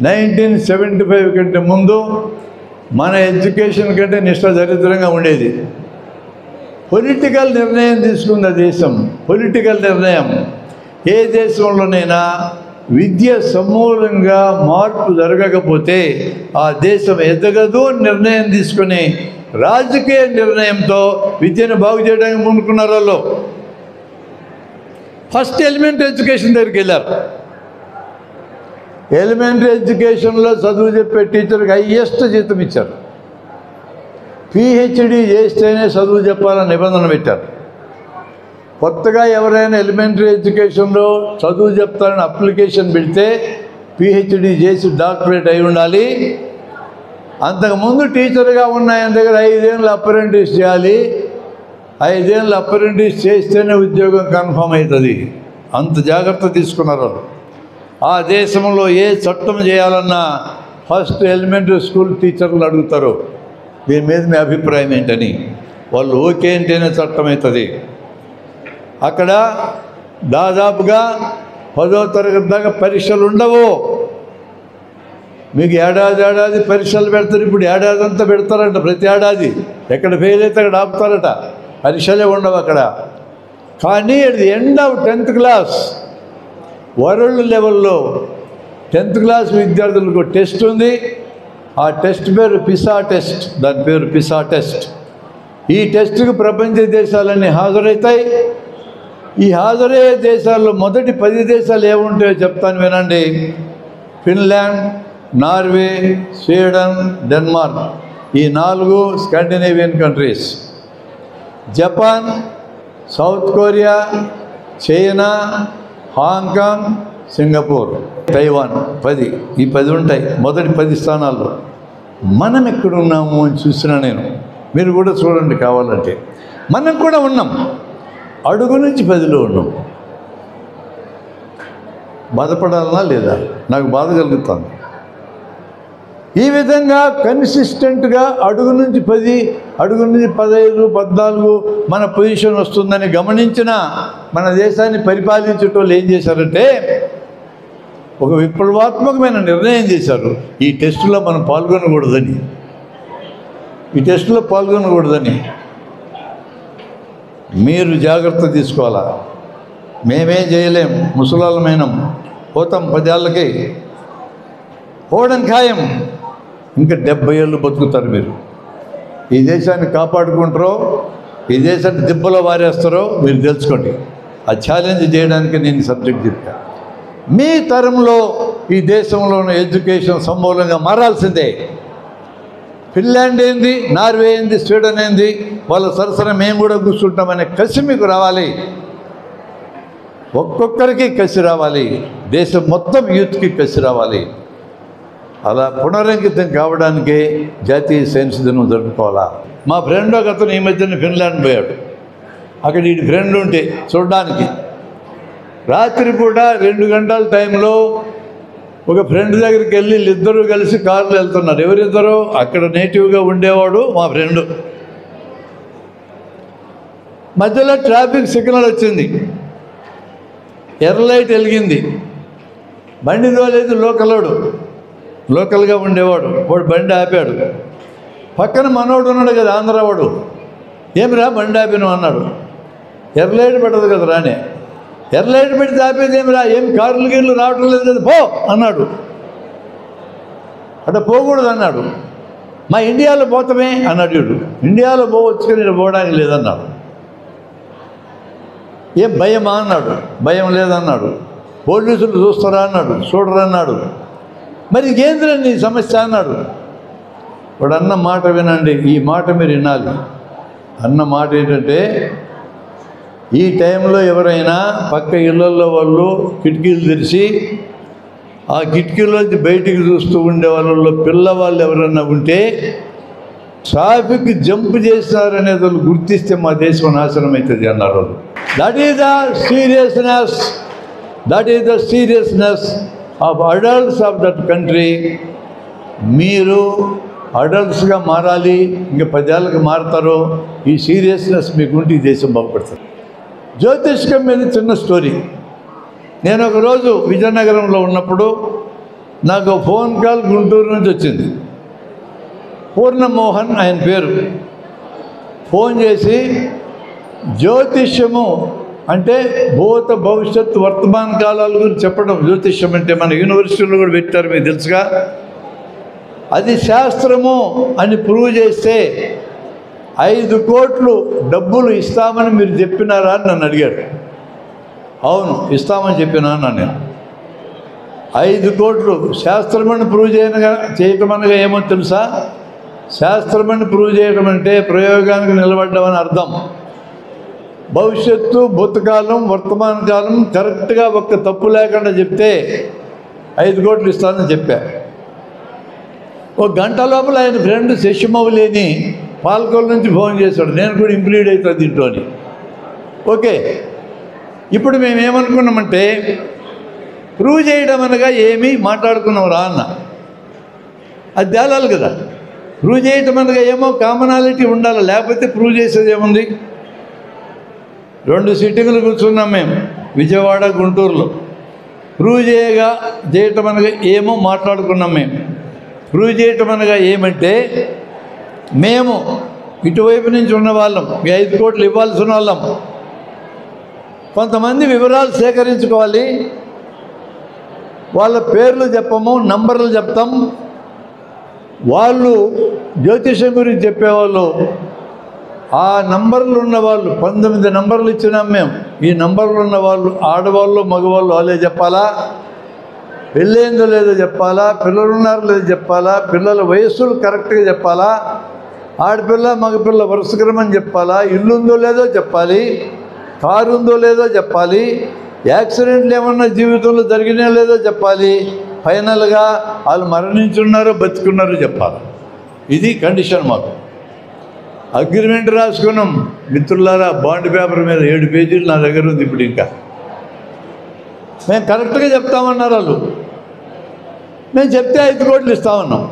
1975 కంటే ముందు మన ఎడ్యుకేషన్ కంటే నిష్ఠదరిద్రంగా ఉండేది. పొలిటికల్ నిర్ణయం తీసుకున్న దేశం. పొలిటికల్ నిర్ణయం. ఏ దేశంలోనైనా విద్య సమూలంగా మార్పు జరగకపోతే ఆ దేశం ఎదగదు. నిర్ణయం తీసుకుని రాజకీయ నిర్ణయంతో విద్యను బాగు చేయడానికి ముందుకున్నారు వాళ్ళు. ఫస్ట్ ఎలిమెంటరీ ఎడ్యుకేషన్ దగ్గరికి వెళ్ళారు. ఎలిమెంటరీ ఎడ్యుకేషన్లో చదువు చెప్పే టీచర్కి హైయెస్ట్ జీతం ఇచ్చారు. పిహెచ్డి చేస్తేనే చదువు చెప్పాలని నిబంధన పెట్టారు. కొత్తగా ఎవరైనా ఎలిమెంటరీ ఎడ్యుకేషన్లో చదువు చెప్తారని అప్లికేషన్ పెడితే పిహెచ్డి చేసి డాక్టరేట్ అయి ఉండాలి. అంతకుముందు టీచర్గా ఉన్న ఆయన దగ్గర 5 ఏళ్ళు అప్రెంటిస్ చేయాలి. 5 ఏళ్ళు అప్రెంటిస్ చేస్తేనే ఉద్యోగం కన్ఫర్మ్ అవుతుంది. అంత జాగ్రత్త తీసుకున్నారు వాళ్ళు. ఆ దేశంలో ఏ చట్టం చేయాలన్నా ఫస్ట్ ఎలిమెంటరీ స్కూల్ టీచర్లు అడుగుతారు, దీని మీద మీ అభిప్రాయం ఏంటని. వాళ్ళు ఓకే అంటేనే చట్టం అవుతుంది. అక్కడ దాదాపుగా 10వ తరగతి దాకా పరీక్షలు ఉండవు. మీకు ఏడాది పరీక్షలు పెడతారు. ఇప్పుడు ఏడాది అంతా పెడతారంట, ప్రతి ఏడాది. ఎక్కడ ఫెయిల్ అయితే అక్కడ ఆపుతారట. పరీక్షలే ఉండవు అక్కడ. కానీ at the end of 10th class world లెవెల్లో 10th క్లాస్ విద్యార్థులకు టెస్ట్ ఉంది. ఆ టెస్ట్ పేరు పిసా టెస్ట్. దాని పేరు పిసా టెస్ట్. ఈ టెస్ట్కి ప్రపంచ దేశాలన్నీ హాజరవుతాయి. ఈ హాజరయ్యే దేశాల్లో మొదటి 10 దేశాలు ఏముంటాయో చెప్తాను వినండి. Finland, Norway, Sweden, Denmark. ఈ 4 Scandinavian countries. Japan, south Korea, China, Hong Kong, Singapore, Taiwan. 10. ఈ 10 ఉంటాయి మొదటి 10 స్థానాల్లో. మనం ఎక్కడున్నాము అని చూసినా నేను, మీరు కూడా చూడండి కావాలంటే. మనం కూడా ఉన్నాం, అడుగు నుంచి 10లో ఉన్నాం. బాధపడాలనా లేదా? నాకు బాధ కలుగుతుంది. ఈ విధంగా కన్సిస్టెంట్గా అడుగు నుంచి 10, అడుగు నుంచి 15, 14 మన పొజిషన్ వస్తుందని గమనించిన మన దేశాన్ని పరిపాలించేటోళ్ళు ఏం చేశారంటే ఒక విప్లవాత్మకమైన నిర్ణయం చేశారు. ఈ టెస్టులో మనం పాల్గొనకూడదని. ఈ టెస్టులో పాల్గొనకూడదని మీరు జాగ్రత్త తీసుకోవాలా. మేమేం చేయలేం, ముసలాళ్ళమైనాం, పోతాం 10 ఏళ్ళకి. పోవడం ఖాయం. ఇంకా 70 ఏళ్ళు బతుకుతారు మీరు. ఈ దేశాన్ని కాపాడుకుంటారో ఈ దేశాన్ని దిబ్బలో వారేస్తారో మీరు తెలుసుకోండి. ఆ ఛాలెంజ్ చేయడానికి నేను సబ్జెక్ట్ చెప్పాను. మీ తరంలో ఈ దేశంలో ఉన్న ఎడ్యుకేషన్ సమూలంగా మారాల్సిందే. ఫిన్లాండ్ ఏంది, నార్వే ఏంది, స్వీడన్ ఏంది, వాళ్ళ సరసన మేము కూడా కూర్చుంటామనే కసి మీకు రావాలి. ఒక్కొక్కరికి కసి రావాలి, దేశం మొత్తం యూత్కి కసి రావాలి. అలా పునరంకితం కావడానికే జాతీయ సైన్స్ దినం జరుపుకోవాలా. మా ఫ్రెండ్ ఒక అతను ఈ మధ్యన ఫిన్లాండ్ పోయాడు. అక్కడ ఈ ఫ్రెండ్ ఉంటే చూడడానికి రాత్రిపూట 2 గంటల టైంలో ఒక ఫ్రెండ్ దగ్గరికి వెళ్ళి ఇద్దరు కలిసి కారులో వెళ్తున్నారు. ఎవరిద్దరు? అక్కడ నేటివ్గా ఉండేవాడు మా ఫ్రెండు. మధ్యలో ట్రాఫిక్ సిగ్నల్ వచ్చింది, ఎర్ర లైట్ వెలిగింది. బండి తోలేదు లోకల్గా ఉండేవాడు. వాడు బండి ఆపాడు. పక్కన మనోడు ఉన్నాడు కదా, ఆంధ్రావాడు. ఏమిరా బండి ఆపిను అన్నాడు. ఎర్ర లైట్ పెట్టదు కదా రానే. ఎర్ర లైట్ పెడితే ఆపేది ఏమిరా, ఏం కార్లు గీర్లు రావటం లేదు కదా, పో అన్నాడు. అట్లా పోకూడదు అన్నాడు. మా ఇండియాలో పోతామే అన్నాడు వీడు. ఇండియాలో పోవచ్చు కానీ ఇక్కడ పోవడానికి లేదన్నాడు. ఏం భయమా అన్నాడు. భయం లేదన్నాడు. పోలీసులు చూస్తారా అన్నాడు. చూడరా అన్నాడు. మరి ఇంకేంద్ర నీ సమస్య అన్నాడు. వాడు అన్న మాట వినండి, ఈ మాట మీరు వినాలి. అన్న మాట ఏంటంటే, ఈ టైంలో ఎవరైనా పక్క ఇళ్ళల్లో వాళ్ళు కిటికీలు తెరిచి ఆ కిటికీలోంచి బయటికి చూస్తూ ఉండే వాళ్ళలో పిల్లవాళ్ళు ఎవరన్నా ఉంటే ట్రాఫిక్ జంప్ చేస్తారనేది వాళ్ళు గుర్తిస్తే మా దేశం నాశనం అవుతుంది అన్నారు వాళ్ళు. That is the seriousness of adults of that country. మీరు అడల్ట్స్గా మారాలి. ఇంకా 10 ఏళ్ళకి మారుతారు. ఈ సీరియస్నెస్ మీకుంటే ఈ దేశం బాగుపడుతుంది. జ్యోతిష్కం మీద చిన్న స్టోరీ. నేను ఒకరోజు విజయనగరంలో ఉన్నప్పుడు నాకు ఫోన్ కాల్ గుంటూరు నుంచి వచ్చింది. పూర్ణమోహన్ ఆయన పేరు. ఫోన్ చేసి జ్యోతిష్యము అంటే భూత భవిష్యత్తు వర్తమాన కాలాల గురించి చెప్పడం. జ్యోతిష్యం అంటే మన యూనివర్సిటీలో కూడా పెట్టారు, మీకు తెలుసుగా. అది శాస్త్రము అని ప్రూవ్ చేస్తే 5 కోట్లు డబ్బులు ఇస్తామని మీరు చెప్పినారా అని నన్ను అడిగాడు. అవును ఇస్తామని చెప్పినా నేను. 5 కోట్లు శాస్త్రమని ప్రూవ్ చేయటం అనగా ఏమో తెలుసా? శాస్త్రమని ప్రూవ్ చేయడం అంటే ప్రయోగానికి నిలబడ్డం అని అర్థం. భవిష్యత్తు, భూతకాలం, వర్తమాన కాలం కరెక్ట్గా ఒక్క తప్పు లేకుండా చెప్తే 5 కోట్లు ఇస్తానని చెప్పా. 1 గంట లోపల ఆయన ఫ్రెండ్ శశిమౌళిని పాల్కొల్ నుంచి ఫోన్ చేశాడు. నేను కూడా ఇంక్లూడ్ అవుతుంది దీంట్లో అని. ఓకే, ఇప్పుడు మేము ఏమనుకున్నామంటే ప్రూవ్ చేయడం అనగా ఏమీ మాట్లాడుకున్నాం రా అన్న. అది తేలాలి కదా. ప్రూవ్ చేయటం అనగా ఏమో కామనాలిటీ ఉండాలి, లేకపోతే ప్రూవ్ చేసేది ఏముంది? 2 సిట్టింగులు కూర్చున్నాం మేము విజయవాడ, గుంటూరులో. ప్రూవ్ చేయటం అనగా ఏమో మాట్లాడుకున్నాం మేము. ప్రూవ్ చేయటం అనగా ఏమంటే మేము ఇటువైపు నుంచి ఉన్న వాళ్ళం, 5 కోట్లు ఇవ్వాల్సిన వాళ్ళం. కొంతమంది వివరాలు సేకరించుకోవాలి. వాళ్ళ పేర్లు చెప్పము, నంబర్లు చెప్తాం. వాళ్ళు జ్యోతిషం గురించి చెప్పేవాళ్ళు. ఆ నంబర్లు ఉన్నవాళ్ళు 19 నంబర్లు ఇచ్చినాం మేము. ఈ నంబర్లు ఉన్నవాళ్ళు ఆడవాళ్ళు, మగవాళ్ళు వాళ్ళే చెప్పాలా. పెళ్ళేందో లేదో చెప్పాలా, పిల్లలు ఉన్నారో లేదో చెప్పాలా, పిల్లల వయస్సులు కరెక్ట్గా చెప్పాలా, ఆడపిల్ల మగపిల్ల వరుస క్రమం చెప్పాలా, ఇల్లు ఉందో లేదో చెప్పాలి, కారు ఉందో లేదో చెప్పాలి, యాక్సిడెంట్లు ఏమన్నా జీవితంలో జరిగినా లేదో చెప్పాలి, ఫైనల్గా వాళ్ళు మరణించున్నారో బతుకున్నారో చెప్పాలి. ఇది కండిషన్ మాకు. అగ్రిమెంట్ రాసుకున్నాం మిత్రులారా, బాండ్ పేపర్ మీద 7 పేజీలు నా దగ్గర ఉంది. ఇప్పుడు ఇంకా మేము కరెక్ట్గా చెప్తామన్నారు వాళ్ళు. మేము చెప్తే 5 కోట్లు ఇస్తామన్నాం.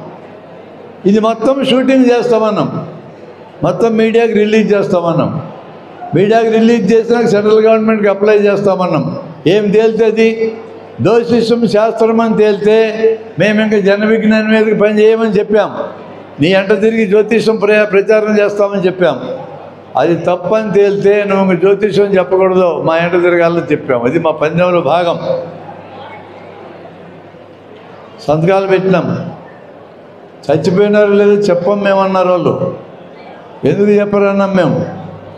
ఇది మొత్తం షూటింగ్ చేస్తామన్నాం, మొత్తం మీడియాకి రిలీజ్ చేస్తామన్నాం. మీడియాకి రిలీజ్ చేసినాక సెంట్రల్ గవర్నమెంట్కి అప్లై చేస్తామన్నాం. ఏం తేలితే దోషిష్టం శాస్త్రం అని తేలితే మేము ఇంకా జన విజ్ఞానం మీదకి పని చేయమని చెప్పాం. నీ అంట తిరిగి జ్యోతిషం ప్రచారం చేస్తామని చెప్పాం. అది తప్పని తేలితే నువ్వు జ్యోతిషం చెప్పకూడదు, మా ఎంట తిరగాలని చెప్పాం. అది మా పందెంలో భాగం. సంతకాలు పెట్టినాం. చచ్చిపోయినారు లేదో చెప్పం మేమన్నారు వాళ్ళు. ఎందుకు చెప్పరన్నాం మేము.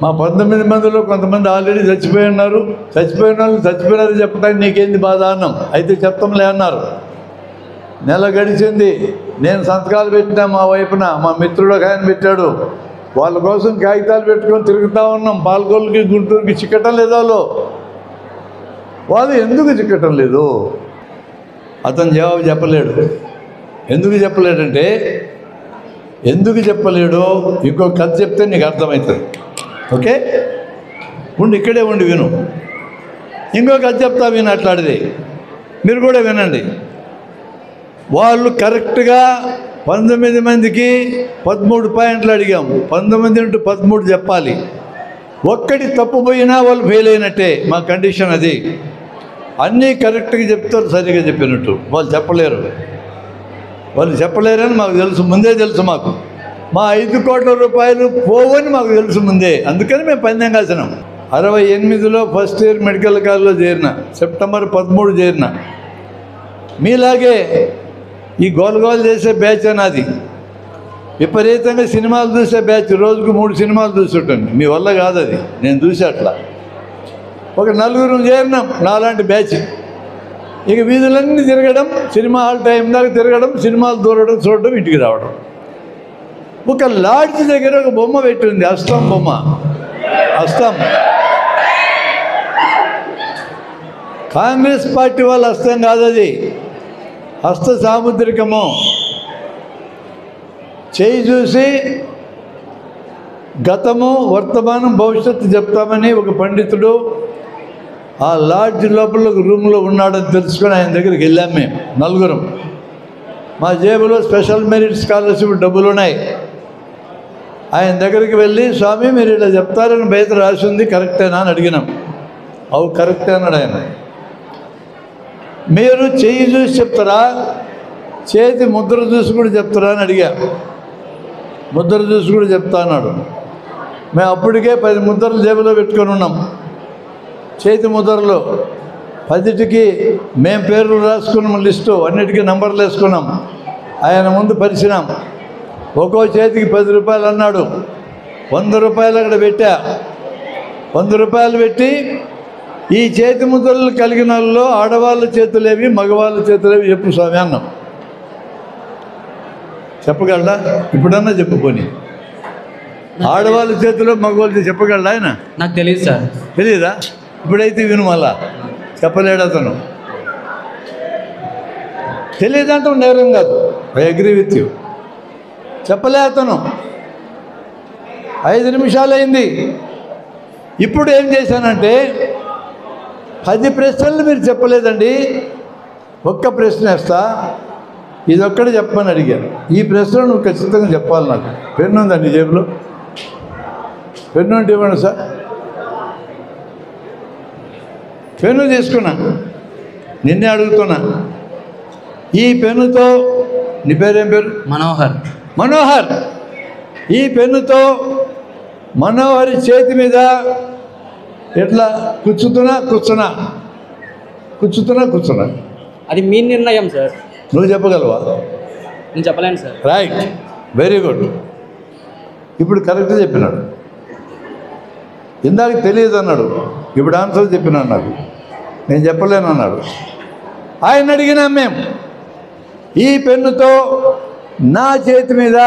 మా 19 మందిలో కొంతమంది ఆల్రెడీ చచ్చిపోయి ఉన్నారు. చచ్చిపోయిన వాళ్ళు చచ్చిపోయినారు చెప్పడానికి నీకేంది బాధ అన్నాం. అయితే చెప్తాంలే అన్నారు. నెల గడిచింది, నేను సంతకాలు పెట్టినా మా వైపున, మా మిత్రుడు ఒక ఆయన పెట్టాడు. వాళ్ళ కోసం కాగితాలు పెట్టుకొని తిరుగుతూ ఉన్నాం. పాల్గొల్లుకి గుంటూరుకి చిక్కటం లేదా వాళ్ళు ఎందుకు చిక్కటం లేదు? అతను జవాబు చెప్పలేడు. ఎందుకు చెప్పలేడంటే, ఎందుకు చెప్పలేడో ఇంకో కథ చెప్తే నీకు అర్థమవుతుంది. ఓకే, ఇక్కడే ఉండి విను. ఇంకో కథ చెప్తా, విను అట్లాడిది. మీరు కూడా వినండి. వాళ్ళు కరెక్ట్గా 19 మందికి 13 పాయింట్లు అడిగాం. 19 × 13 చెప్పాలి. ఒక్కటి తప్పు పోయినా వాళ్ళు ఫెయిల్ అయినట్టే. మా కండిషన్ అది. అన్నీ కరెక్ట్గా చెప్తారు, సరిగా చెప్పినట్టు. వాళ్ళు చెప్పలేరు. వాళ్ళు చెప్పలేరని మాకు తెలుసు, ముందే తెలుసు. మాకు మా 5 కోట్ల రూపాయలు పోవని మాకు తెలుసు ముందే. అందుకని మేము పందెం కాసినాం. 68లో ఫస్ట్ ఇయర్ మెడికల్ కాలేజ్లో చేరిన, సెప్టెంబర్ 13 చేరిన. మీలాగే ఈ గోలగోలు చేసే బ్యాచ్ అన్నది. విపరీతంగా సినిమాలు చూసే బ్యాచ్. రోజుకు 3 సినిమాలు చూస్తుంటాను. మీ వల్ల కాదు అది, నేను చూసే అట్లా. ఒక 4 చేరినాం నాలాంటి బ్యాచ్. ఇక వీధులన్నీ తిరగడం, సినిమా హాల్ టైం దాకా తిరగడం, సినిమాలు దూరడం, చూడడం, ఇంటికి రావడం. ఒక లాడ్జ్ దగ్గర ఒక బొమ్మ పెట్టింది, అస్తం బొమ్మ. అస్తం కాంగ్రెస్ పార్టీ వాళ్ళ హస్తం కాదు అది. హస్త సాముద్రికము. చేయి చూసి గతము, వర్తమానం, భవిష్యత్తు చెప్తామని ఒక పండితుడు ఆ లాడ్జ్ లోపల ఒక రూమ్లో ఉన్నాడని తెలుసుకొని ఆయన దగ్గరికి వెళ్ళాం మేము 4. మా జేబులో స్పెషల్ మెరిట్ స్కాలర్షిప్ డబ్బులు ఉన్నాయి. ఆయన దగ్గరికి వెళ్ళి, స్వామి మీరు ఇలా చెప్తారని బయట రాసి ఉంది, కరెక్టేనా అని అడిగినాం. అవు కరెక్టే అన్నాడు ఆయన. మీరు చెయ్యి చూసి చెప్తారా, చేతి ముద్ర చూసి కూడా చెప్తారా అని అడిగా. ముద్ర చూసి కూడా చెప్తా అన్నాడు. మేము అప్పటికే 10 ముద్రలు జేబులో పెట్టుకొని ఉన్నాం. చేతి ముద్రలు 10టికి మేము పేర్లు రాసుకున్నాం, లిస్టు అన్నిటికీ నంబర్లు వేసుకున్నాం. ఆయన ముందు పరిచినాం. ఒక్కో చేతికి 10 రూపాయలు అన్నాడు. 100 రూపాయలు అక్కడ పెట్టా. 100 రూపాయలు పెట్టి, ఈ చేతి ముద్రలు కలిగిన వాళ్ళు ఆడవాళ్ళ చేతులేవి, మగవాళ్ళ చేతులేవి చెప్పు స్వామి అన్నాం. చెప్పగలడా? ఇప్పుడన్నా చెప్పుకొని. ఆడవాళ్ళ చేతిలో మగవాళ్ళ చెప్పగలడా ఆయన? నాకు తెలియదు సార్. తెలీదా? ఇప్పుడైతే విను. మళ్ళా చెప్పలేడు అతను. తెలియదంటే నేరం కాదు. I agree with you. చెప్పలే అతను. 5 నిమిషాలు అయింది. ఇప్పుడు ఏం చేశానంటే, 10 ప్రశ్నలు మీరు చెప్పలేదండి, ఒక్క ప్రశ్న వేస్తా, ఇదొక్కడే చెప్పమని అడిగాను. ఈ ప్రశ్న నువ్వు ఖచ్చితంగా చెప్పాలి. నాకు పెన్ను ఉందండి జేబులో. పెన్ను ఉంటే ఇవ్వండి సార్. పెన్ను తీసుకున్నా, నిన్నే అడుగుతున్నా. ఈ పెన్నుతో, నీ పేరేం పేరు? మనోహర్. మనోహర్. ఈ పెన్నుతో మనోహరి చేతి మీద ఎట్లా కూర్చున్నా. అది మీ నిర్ణయం సార్. నువ్వు చెప్పగలవా? నేను చెప్పలేను సార్. Right, very good. ఇప్పుడు కరెక్ట్ చెప్పినాడు. ఇందాక తెలియదు అన్నాడు, ఇప్పుడు ఆన్సర్ చెప్పినాడు. నాకు నేను చెప్పలేను అన్నాడు. ఆయన అడిగినాం మేము, ఈ పెన్నుతో నా చేతి మీద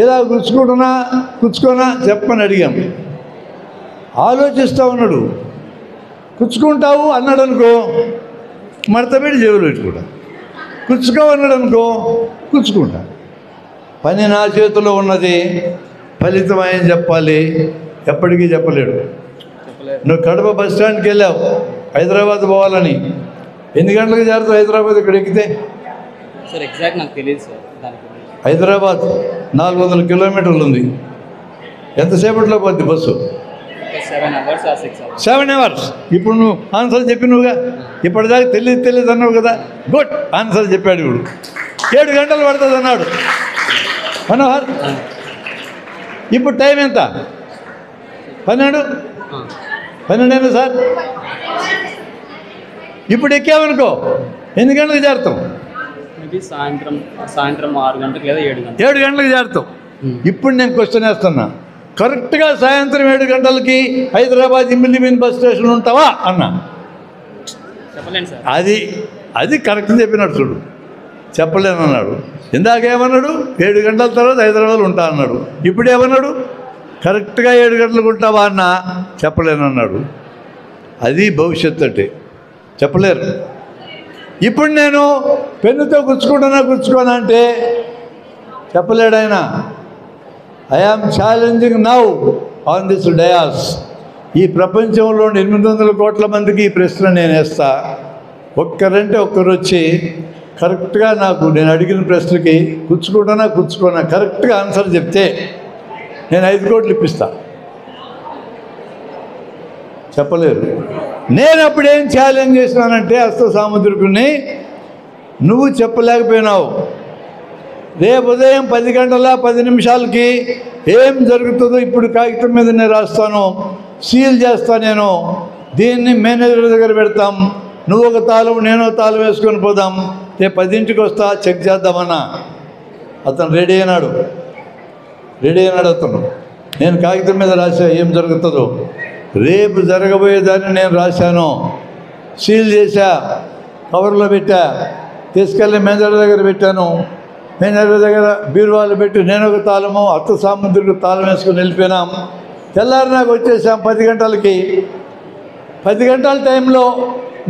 ఇలా కూర్చుకోనా చెప్పని అడిగాం. ఆలోచిస్తూ ఉన్నాడు. కూర్చుకుంటావు అన్నాడు అనుకో, మడతపెట్టి జేబులో పెట్టుకుంటా. కూర్చుకో అన్నాడు అనుకో, కూర్చుకుంటా. పని నా చేతిలో ఉన్నది, ఫలితం ఆయన చెప్పాలి. ఎప్పటికీ చెప్పలేడు. నువ్వు కడప బస్ స్టాండ్కి వెళ్ళావు హైదరాబాద్ పోవాలని, ఎన్ని గంటలకు చేరుతావు హైదరాబాద్? ఇక్కడ ఎక్కితే సార్ ఎగ్జాక్ట్ నాకు తెలియదు సార్. హైదరాబాద్ 400 కిలోమీటర్లు ఉంది. ఎంతసేపట్లో పోద్ది bus? 7 hours or 6 hours. 7 hours. ఇప్పుడు నువ్వు ఆన్సర్ చెప్పినవుగా. ఇప్పటిదాకా తెలియదు అన్నావు కదా. గుడ్, ఆన్సర్ చెప్పాడు. ఇప్పుడు 7 గంటలు పడుతుంది అన్నాడు మనోహర్. ఇప్పుడు టైం ఎంత? 12 సార్. ఇప్పుడు ఎక్కామనుకో, ఎన్ని గంటలకు చేరుతాం? మేబీ సాయంత్రం 6 గంటలకు లేదా 7 గంటలకు. 7 గంటలకు చేరుతాం. ఇప్పుడు నేను క్వశ్చన్ వేస్తున్నా, కరెక్ట్గా సాయంత్రం 7 గంటలకి హైదరాబాద్ ఇమ్మిలిమిన్ బస్ స్టేషన్ ఉంటావా అన్నా? చెప్పలేను సార్. అది కరెక్ట్ చెప్పినట్టు చూడు. చెప్పలేనన్నాడు. ఇందాకేమన్నాడు? 7 గంటల తర్వాత హైదరాబాద్లో ఉంటా అన్నాడు. ఇప్పుడు ఏమన్నాడు? కరెక్ట్గా 7 గంటలకు ఉంటావా అన్న? చెప్పలేనన్నాడు. అది భవిష్యత్తు అంటే చెప్పలేరు. ఇప్పుడు నేను పెన్నుతో గుచ్చుకోనా అంటే చెప్పలేడు ఆయన. I am challenging now on this dais. ఈ ప్రపంచంలో 800 కోట్ల మందికి ఈ ప్రశ్న నేను వేస్తా. ఒక్కరంటే ఒక్కరు వచ్చి కరెక్ట్గా నేను అడిగిన ప్రశ్నకి కూర్చుకోనా కరెక్ట్గా ఆన్సర్ చెప్తే నేను 5 కోట్లు ఇప్పిస్తా. చెప్పలేరు. నేను అప్పుడేం ఛాలెంజ్ చేసినానంటే హస్త సాముద్రికుని, నువ్వు చెప్పలేకపోయినావు. రేపు ఉదయం 10 గంటల 10 నిమిషాలకి ఏం జరుగుతుందో ఇప్పుడు కాగితం మీద నేను రాస్తాను, సీల్ చేస్తా. నేను దీన్ని మేనేజర్ దగ్గర పెడతాం. నువ్వు ఒక తాళం, నేను తాళం వేసుకొని పోదాం. రేపు 10ంటికి వస్తా, చెక్ చేద్దామన్నా. అతను రెడీ అయినాడు అతను. నేను కాగితం మీద రాశా ఏం జరుగుతుందో. రేపు జరగబోయేదాన్ని నేను రాశాను, సీల్ చేశా, కవర్లో పెట్టా, తీసుకెళ్ళి మేనేజర్ దగ్గర పెట్టాను. మేనేజర్ దగ్గర బీరువాలు పెట్టి నేను ఒక తాళము, హస్త సాముద్రికు తాళం వేసుకొని వెళ్ళిపోయినాం. తెల్లారి నాకు వచ్చేసాం 10 గంటలకి. 10 గంటల టైంలో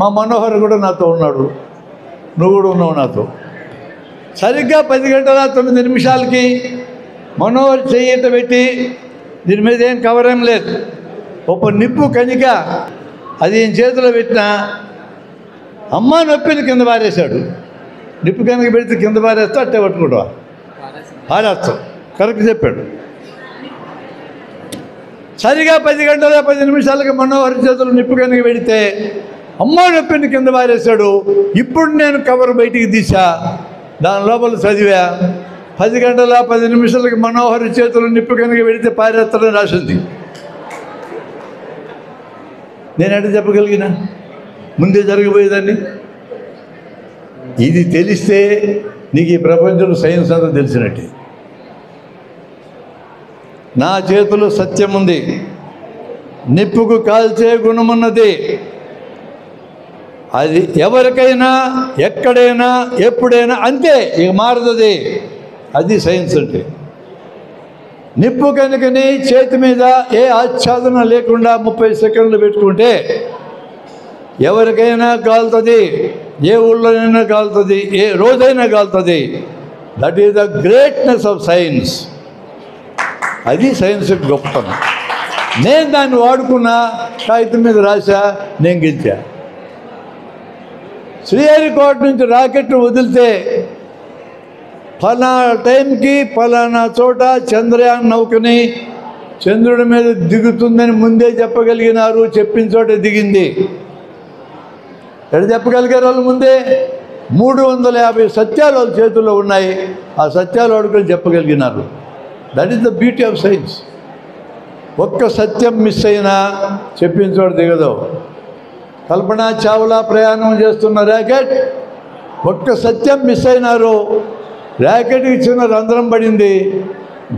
మా మనోహర్ కూడా నాతో ఉన్నాడు, నువ్వు కూడా ఉన్నావు నాతో. సరిగ్గా 10 గంటల 9 నిమిషాలకి మనోహర్ చెయ్యిట పెట్టి, దీని మీద ఏం కవర్ ఏం లేదు, ఒక నిప్పు కణిక అది ఈయన చేతిలో పెట్టిన అమ్మ నొప్పిని కింద పారేశాడు. నిప్పు కనుక పెడితే కింద పారేస్తా, అట్టే పట్టుకుంటా పారేస్తాం. కరెక్ట్ చెప్పాడు. సరిగా 10 గంటల 10 నిమిషాలకి మనోహర్ చేతులు నిప్పు కనుక పెడితే అమ్మ నొప్పిని కింద పారేశాడు. ఇప్పుడు నేను కవర్ బయటికి తీసా, దాని లోపల చదివా. 10 గంటల 10 నిమిషాలకి మనోహర్ చేతులు నిప్పు కనుక పెడితే పారేస్తాడని రాసింది. నేనంటే చెప్పగలిగినా ముందే జరగబోయేదాన్ని. ఇది తెలిస్తే నీకు ఈ ప్రపంచంలో సైన్స్ అంతా తెలిసినట్టే. నా చేతిలో సత్యం ఉంది, నిప్పుకు కాల్చే గుణమున్నది. అది ఎవరికైనా ఎక్కడైనా ఎప్పుడైనా అంతే, ఇక మారుతుంది. అది సైన్స్ అంటే. నిప్పు కనుకని చేతి మీద ఏ ఆచ్ఛాదన లేకుండా 30 సెకండ్లు పెట్టుకుంటే ఎవరికైనా కాలుతుంది, ఏ ఊళ్ళోనైనా కాలుతుంది, ఏ రోజైనా కాలుతుంది. That is the greatness of science. అది సైన్స్ గొప్పతనం. నేను దాన్ని వాడుకున్నా, కాగితం మీద రాశా, నేను గెలిచా. శ్రీహరికోట నుంచి రాకెట్ వదిలితే ఫలానా టైంకి ఫలానా చోట చంద్రయాన్ నౌకని చంద్రుడి మీద దిగుతుందని ముందే చెప్పగలిగినారు. చెప్పిన చోట దిగింది. ఎక్కడ చెప్పగలిగారు వాళ్ళు ముందే? 350 సత్యాలు వాళ్ళ చేతుల్లో ఉన్నాయి. ఆ సత్యాలు వాడుకొని చెప్పగలిగినారు. That is the beauty of science. ఒక్క సత్యం మిస్ అయినా చెప్పిన చోట దిగదు. కల్పనా చావ్లా ప్రయాణం చేస్తున్న ర్యాకెట్, ఒక్క సత్యం మిస్ అయినారు, ర్యాకెట్కి చిన్న రంధ్రం పడింది,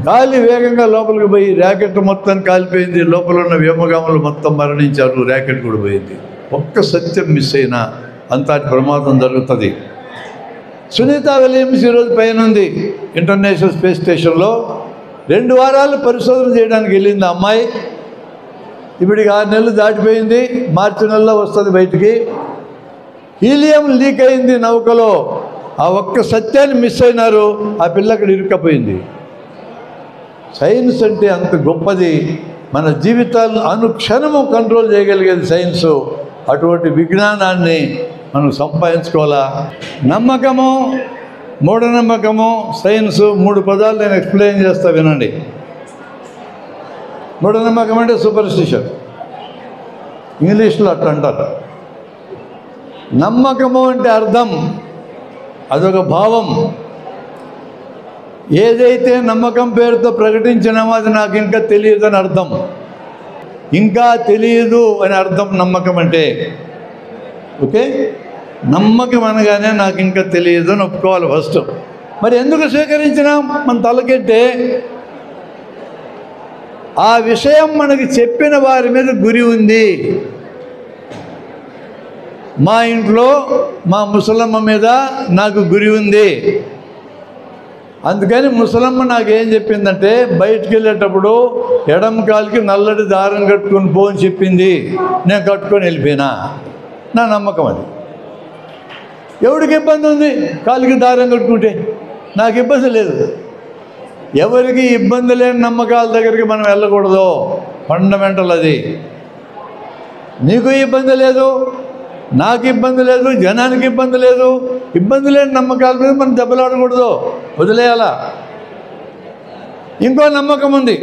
గాలి వేగంగా లోపలికి పోయి ర్యాకెట్ మొత్తం కాలిపోయింది. లోపల ఉన్న వ్యోమగాములు మొత్తం మరణించారు, ర్యాకెట్ కూడా పోయింది. ఒక్క సత్యం మిస్ అయినా అంతటి ప్రమాదం జరుగుతుంది. సునీత విలియమ్స్ ఈరోజు పైన ఉంది ఇంటర్నేషనల్ స్పేస్ స్టేషన్లో. 2 వారాలు పరిశోధన చేయడానికి వెళ్ళింది ఆ అమ్మాయి. ఇప్పటికి 6 నెలలు దాటిపోయింది. మార్చి నెలలో వస్తుంది బయటికి. హీలియం లీక్ అయింది నౌకలో. ఆ ఒక్క సత్యాన్ని మిస్ అయినారు, ఆ పిల్ల అక్కడ ఇరుక్కపోయింది. సైన్స్ అంటే అంత గొప్పది. మన జీవితాలను అనుక్షణము కంట్రోల్ చేయగలిగేది సైన్సు. అటువంటి విజ్ఞానాన్ని మనం సంపాదించుకోవాలా. నమ్మకము, మూఢనమ్మకము, సైన్సు, 3 పదాలు నేను ఎక్స్ప్లెయిన్ చేస్తా, వినండి. మూఢనమ్మకం అంటే సూపర్స్టిషన్, ఇంగ్లీష్లో అట్లా అంటారు. నమ్మకము అంటే అర్థం, అదొక భావం. ఏదైతే నమ్మకం పేరుతో ప్రకటించినామో అది నాకు ఇంకా తెలియదు అని అర్థం. ఇంకా తెలియదు అని అర్థం నమ్మకం అంటే. ఓకే, నమ్మకం అనగానే నాకు ఇంకా తెలియదు అని ఒప్పుకోవాలి ఫస్ట్. మరి ఎందుకు స్వీకరించినాం? మన తలకెట్టే ఆ విషయం మనకి చెప్పిన వారి మీద గురి ఉంది. మా ఇంట్లో మా ముసలమ్మ మీద నాకు గురి ఉంది. అందుకని ముసలమ్మ నాకేం చెప్పిందంటే, బయటికి వెళ్ళేటప్పుడు ఎడమ కాలికి నల్లటి దారం కట్టుకొని పో అని చెప్పింది. నేను కట్టుకొని వెళ్ళిపోయినా. నా నమ్మకం అది. ఎవరికి ఇబ్బంది ఉంది కాలికి దారం కట్టుకుంటే? నాకు ఇబ్బంది లేదు. ఎవరికి ఇబ్బంది లేని నమ్మకాల దగ్గరికి మనం వెళ్ళకూడదు. ఫండమెంటల్ అది. నీకు ఇబ్బంది లేదు, నాకు ఇబ్బంది లేదు, జనానికి ఇబ్బంది లేదు. ఇబ్బంది లేని నమ్మకాల మీద మనం దెబ్బలాడకూడదు, వదిలేయాలా. ఇంకో నమ్మకం ఉంది,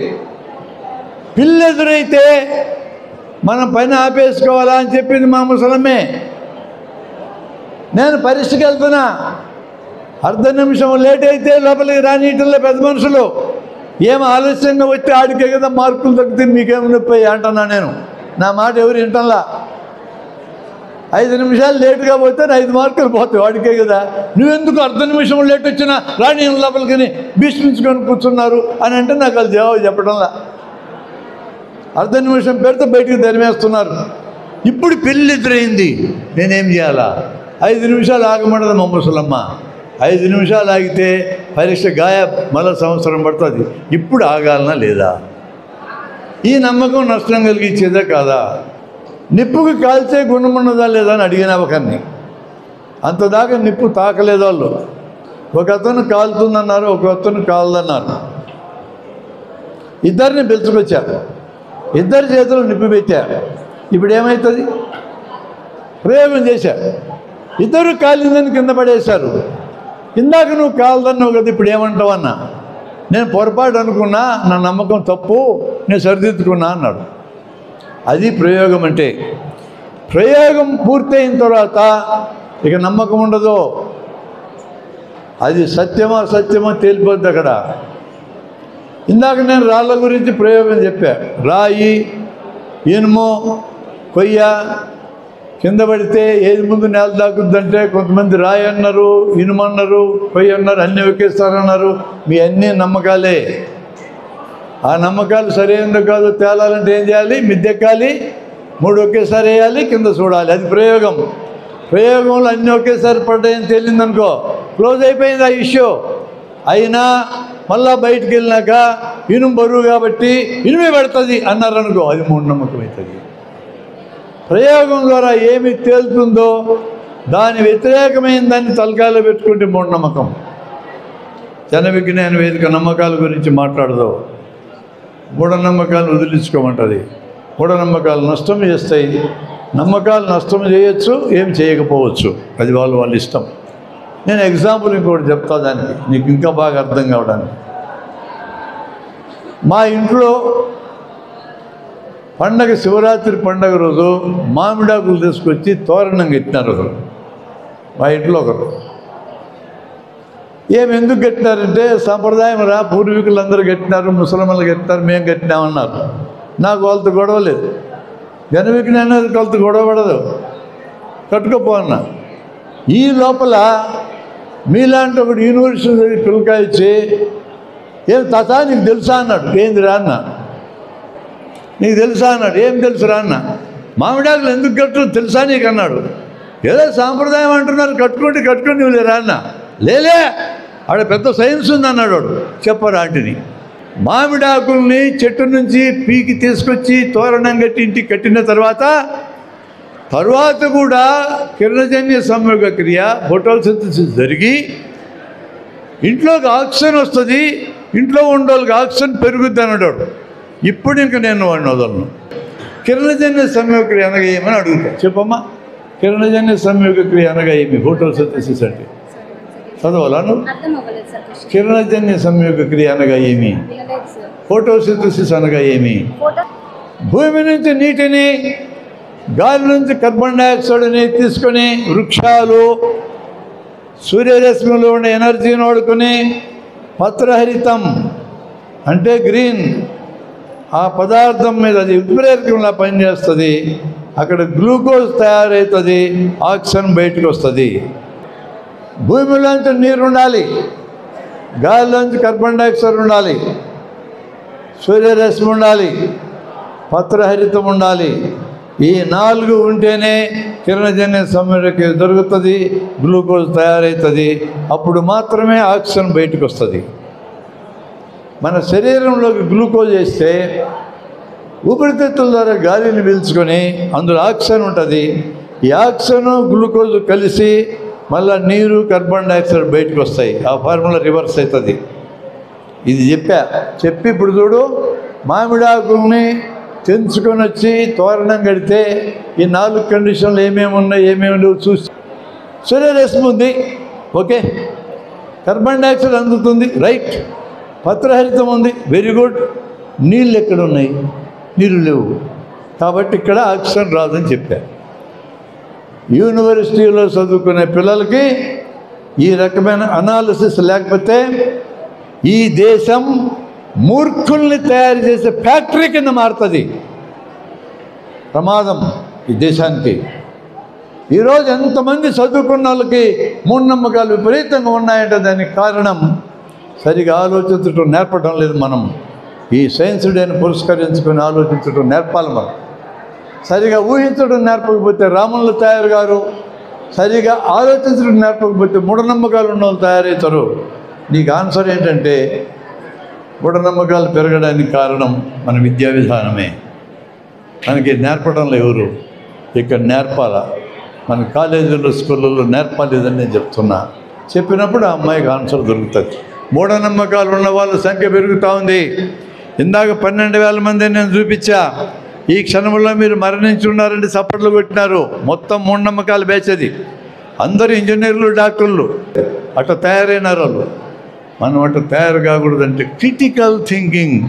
పిల్లి ఎదురైతే మనం పని ఆపేసుకోవాలా అని చెప్పింది మా ముసలమ్మే. నేను పరీక్షకి వెళ్తున్నా, అర్ధ నిమిషం లేట్ అయితే లోపలికి రానియటంలో పెద్ద మనుషులు. ఏం ఆలస్యంగా వచ్చి ఆడికే కదా మార్కులు తగ్గితే మీకేమి నొప్పి అంటున్నా నేను. నా మాట ఎవరు వింటంలా. 5 నిమిషాలు లేటుగా పోతే 5 మార్కులు పోతాయి, వాడికే కదా. నువ్వెందుకు అర్ధ నిమిషం లేట్ వచ్చినా రాని లోపలికి భీష్మించుకొని కూర్చున్నారు అని అంటే నాకు అది జవాబు చెప్పడంలా. అర్ధ నిమిషం పేరుతో బయటికి తరిమేస్తున్నారు. ఇప్పుడు పెళ్ళి ఎదురైంది, నేనేం చేయాలా? 5 నిమిషాలు ఆగమన్నది మా ముసలమ్మ. 5 నిమిషాలు ఆగితే పరీక్ష మళ్ళీ సంవత్సరం పడుతుంది. ఇప్పుడు ఆగాలనా లేదా? ఈ నమ్మకం నష్టం కలిగించేదే కాదా? నిప్పుకి కాల్చే గుణం ఉన్నదా లేదా అని అడిగిన ఒకరిని. అంతదాకా నిప్పు తాకలేదు వాళ్ళు. ఒక అతను కాలుతుందన్నారు, ఒక అతను కాలదన్నారు. ఇద్దరిని పిలుచుకొచ్చారు, ఇద్దరి చేతులు నిప్పు పెట్టారు. ఇప్పుడు ఏమవుతుంది? ప్రయోగం చేశారు. ఇద్దరు కాలిందని కింద పడేశారు. ఇందాక నువ్వు కాలదన్నావు కదా, ఇప్పుడు ఏమంటావు అన్నా. నేను పొరపాటు అనుకున్నా, నా నమ్మకం తప్పు, నేను సరిదిద్దుకున్నా అన్నాడు. అది ప్రయోగం అంటే. ప్రయోగం పూర్తయిన తర్వాత ఇక నమ్మకం ఉండదు. అది సత్యమో సత్యమో తేలిపోద్ది అక్కడ. ఇందాక నేను రాళ్ళ గురించి ప్రయోగం చెప్పా. రాయి, ఇనుము, కొయ్య కింద పడితే ఏది ముందు నేల దాకుద్దంటే కొంతమంది రాయి అన్నారు, ఇనుము అన్నారు, కొయ్య అన్నారు, అన్నీ ఒకేస్తారన్నారు. మీ అన్నీ నమ్మకాలే. ఆ నమ్మకాలు సరైనదో కాదో తేలాలంటే ఏం చేయాలి? మిద్దెక్కాలి, 3 ఒకేసారి వేయాలి, కింద చూడాలి. అది ప్రయోగం. ప్రయోగంలో అన్నీ ఒకేసారి పడ్డాయని తేలిందనుకో, క్లోజ్ అయిపోయింది ఆ ఇష్యూ. అయినా మళ్ళా బయటికి వెళ్ళినాక ఇనుము బరువు కాబట్టి ఇనుమే పడుతుంది అన్నారనుకో, అది మూఢనమ్మకం అవుతుంది. ప్రయోగం ద్వారా ఏమి తేలుతుందో దాని వ్యతిరేకమైన దాన్ని తలకాయలో పెట్టుకుంటే మూఢనమ్మకం. జన విజ్ఞాన వేదిక నమ్మకాల గురించి మాట్లాడదు. మూఢనమ్మకాలు వదిలించుకోమంటుంది. మూఢనమ్మకాలు నష్టం చేస్తాయి. నమ్మకాలు నష్టం చేయొచ్చు, ఏం చేయకపోవచ్చు. అది వాళ్ళ ఇష్టం. నేను ఎగ్జాంపుల్ ఇంకోటి చెప్తా దానికి, నీకు ఇంకా బాగా అర్థం కావడానికి. మా ఇంట్లో పండగ, శివరాత్రి పండగ రోజు మామిడాకులు తీసుకొచ్చి తోరణం కట్టినారు ఒకరు. మా ఇంట్లో ఒకరు. ఎందుకు కట్టినారంటే సాంప్రదాయం రా, పూర్వీకులందరూ కట్టినారు, ముసలమ్మలు కట్టినారు, మేము కట్టినామన్నారు. నాకు వాళ్ళతో గొడవ లేదు. జన విజ్ఞానం అనేది వాళ్ళతో గొడవ పడదు, కట్టుకోపో అన్నా. ఈ లోపల మీలాంటి ఒకటి యూనివర్సిటీ పిల్లకాయ ఇచ్చి, ఏం తాత నీకు తెలుసా అన్నాడు. ఏందిరా అన్న. నీకు తెలుసా అన్నాడు. ఏం తెలుసురా అన్న. మామిడాకులు ఎందుకు కట్టు తెలుసా నీకు అన్నాడు. ఏదో సాంప్రదాయం అంటున్నారు, కట్టుకోండి నువ్వు లేరా అన్న. లేలే, ఆడ పెద్ద సైన్స్ ఉంది అన్నాడు వాడు. చెప్పరా ఆంటీని. మామిడాకుల్ని చెట్టు నుంచి పీకి తీసుకొచ్చి తోరణం కట్టి ఇంటికి కట్టిన తర్వాత కూడా కిరణజన్య సంయోగ క్రియ, ఫోటోసింథసిస్ జరిగి ఇంట్లోకి ఆక్సిజన్ వస్తుంది, ఇంట్లో ఉండోళ్ళకి ఆక్సిజన్ పెరుగుద్ది అన్నాడు. ఇప్పుడు ఇంక నేను వాడిని వదలను. కిరణజన్య సంయోగ క్రియ అనగా ఏమని అడుగుతా. చెప్పమ్మా, కిరణజన్య సంయోగ క్రియ అనగా ఏమి? ఫోటోసింథసిస్ అంటే చదవాలా నువ్వు? కిరణజన్య సంయోగ క్రియ అనగా ఏమి? ఫోటోసింథసిస్ అనగా ఏమి? భూమి నుంచి నీటిని, గాలి నుంచి కార్బన్ డైఆక్సైడ్ని తీసుకొని వృక్షాలు సూర్యరశ్మిలో ఉండే ఎనర్జీని వాడుకొని పత్రహరితం అంటే గ్రీన్ ఆ పదార్థం మీద అది ఉత్ప్రేరకంలా పనిచేస్తుంది. అక్కడ గ్లూకోజ్ తయారవుతుంది, ఆక్సిజన్ బయటకు వస్తుంది. భూమిలోంచి నీరు ఉండాలి, గాలిలోంచి కార్బన్ డైఆక్సైడ్ ఉండాలి, సూర్యరశ్మి ఉండాలి, పత్రహరితం ఉండాలి. ఈ 4 ఉంటేనే కిరణజన్య సమస్య జరుగుతుంది, గ్లూకోజ్ తయారవుతుంది. అప్పుడు మాత్రమే ఆక్సిజన్ బయటకు వస్తుంది. మన శరీరంలోకి గ్లూకోజ్ వేస్తే ఊపిరితిత్తుల ద్వారా గాలిని పీల్చుకొని అందులో ఆక్సిజన్ ఉంటుంది. ఈ ఆక్సిజన్ గ్లూకోజ్ కలిసి మళ్ళీ నీరు, కార్బన్ డైఆక్సైడ్ బయటకు వస్తాయి. ఆ ఫార్ములా రివర్స్ అవుతుంది. ఇది చెప్పి ఇప్పుడు చూడు, మామిడాకుల్ని తెంచుకొని వచ్చి తోరణం కడితే ఈ 4 కండిషన్లు ఏమేమి ఉన్నాయి, ఏమేమి లేవు చూసి, సూర్యరశ్మి ఉంది, ఓకే, కార్బన్ డైఆక్సైడ్ అందుతుంది, రైట్, పత్రహరితం ఉంది, వెరీ గుడ్, నీళ్ళు ఎక్కడ ఉన్నాయి, నీళ్ళు లేవు, కాబట్టి ఇక్కడ ఆక్సిజన్ రాదని చెప్పారు. యూనివర్సిటీలో చదువుకునే పిల్లలకి ఈ రకమైన అనాలిసిస్ లేకపోతే ఈ దేశం మూర్ఖుల్ని తయారు చేసే ఫ్యాక్టరీ కింద మారుతుంది. ప్రమాదం ఈ దేశానికి. ఈరోజు ఎంతమంది చదువుకున్న వాళ్ళకి మూఢనమ్మకాలు విపరీతంగా ఉన్నాయంటే దానికి కారణం సరిగా ఆలోచించడం నేర్పడం లేదు. మనం ఈ సైన్స్ డేని పురస్కరించుకొని ఆలోచించడం నేర్పాలి. మనం సరిగా ఊహించడం నేర్పకపోతే రాములు తయారు గారు, సరిగా ఆలోచించడం నేర్పకపోతే మూఢనమ్మకాలు ఉన్న వాళ్ళు తయారవుతారు. నీకు ఆన్సర్ ఏంటంటే మూఢనమ్మకాలు పెరగడానికి కారణం మన విద్యా విధానమే. మనకి నేర్పడంలో ఎవరు ఇక్కడ నేర్పాలా? మన కాలేజీల్లో, స్కూళ్ళల్లో నేర్పాలేదని నేను చెప్తున్నా. చెప్పినప్పుడు ఆ అమ్మాయికి ఆన్సర్ దొరుకుతుంది. మూఢనమ్మకాలు ఉన్న వాళ్ళ సంఖ్య పెరుగుతూ ఉంది. ఇందాక 12,000 మంది నేను చూపించా. ఈ క్షణంలో మీరు మరణించి ఉన్నారంటే చప్పట్లు కొట్టినారు. మొత్తం మూఢనమ్మకాలు బేచది. అందరూ ఇంజనీర్లు, డాక్టర్లు అట్లా తయారైనారు వాళ్ళు. మనం అట్లా తయారు కాకూడదంటే క్రిటికల్ థింకింగ్.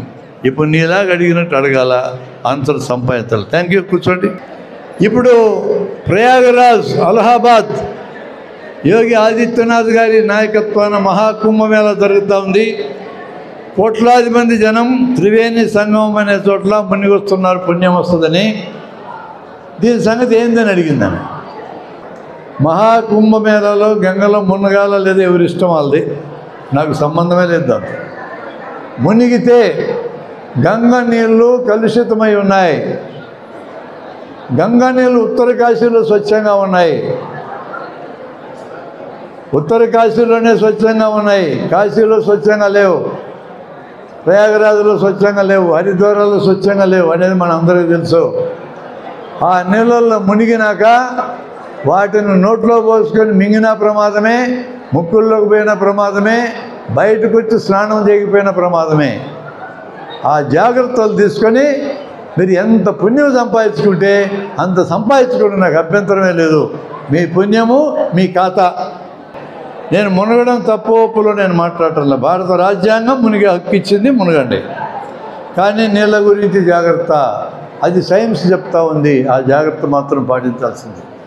ఇప్పుడు నీలాగా అడిగినట్టు అడగాల, ఆన్సర్ సంపాదించాలి. థ్యాంక్ యూ, కూర్చోండి. ఇప్పుడు ప్రయాగరాజ్, అలహాబాద్ యోగి ఆదిత్యనాథ్ గారి నాయకత్వాన మహాకుంభమేళా జరుగుతూ ఉంది. కోట్లాది మంది జనం త్రివేణి సంగమం అనే చోట్ల మునిగొస్తున్నారు, పుణ్యం వస్తుందని. దీని సంగతి ఏందని అడిగిందని. మహాకుంభమేళాలో గంగలో మునగాల లేదా ఎవరి ఇష్టం వాళ్ళది, నాకు సంబంధమే లేదు దాంతో. మునిగితే గంగ నీళ్ళు కలుషితమై ఉన్నాయి. గంగా నీళ్ళు ఉత్తర కాశీలో స్వచ్ఛంగా ఉన్నాయి. ఉత్తర కాశీలోనే స్వచ్ఛంగా ఉన్నాయి, కాశీలో స్వచ్ఛంగా లేవు, ప్రయాగరాజులో స్వచ్ఛంగా లేవు, హరిద్వారాలో స్వచ్ఛంగా లేవు అనేది మన అందరికీ తెలుసు. ఆ నీళ్ళల్లో మునిగినాక వాటిని నోట్లో పోసుకొని మింగిన ప్రమాదమే, ముక్కుల్లోకి పోయిన ప్రమాదమే, బయటకు వచ్చి స్నానం చేయకపోయిన ప్రమాదమే. ఆ జాగ్రత్తలు తీసుకొని మీరు ఎంత పుణ్యం సంపాదించుకుంటే అంత సంపాదించుకుంటే నాకు అభ్యంతరమే లేదు. మీ పుణ్యము మీ ఖాతా. నేను మునగడం తప్పు ఒప్పులో నేను మాట్లాడటంలో. భారత రాజ్యాంగం మునిగే హక్కు ఇచ్చింది, మునగండి. కానీ నీళ్ళ గురించి జాగ్రత్త, అది సైన్స్ చెప్తా ఉంది. ఆ జాగ్రత్త మాత్రం పాటించాల్సింది.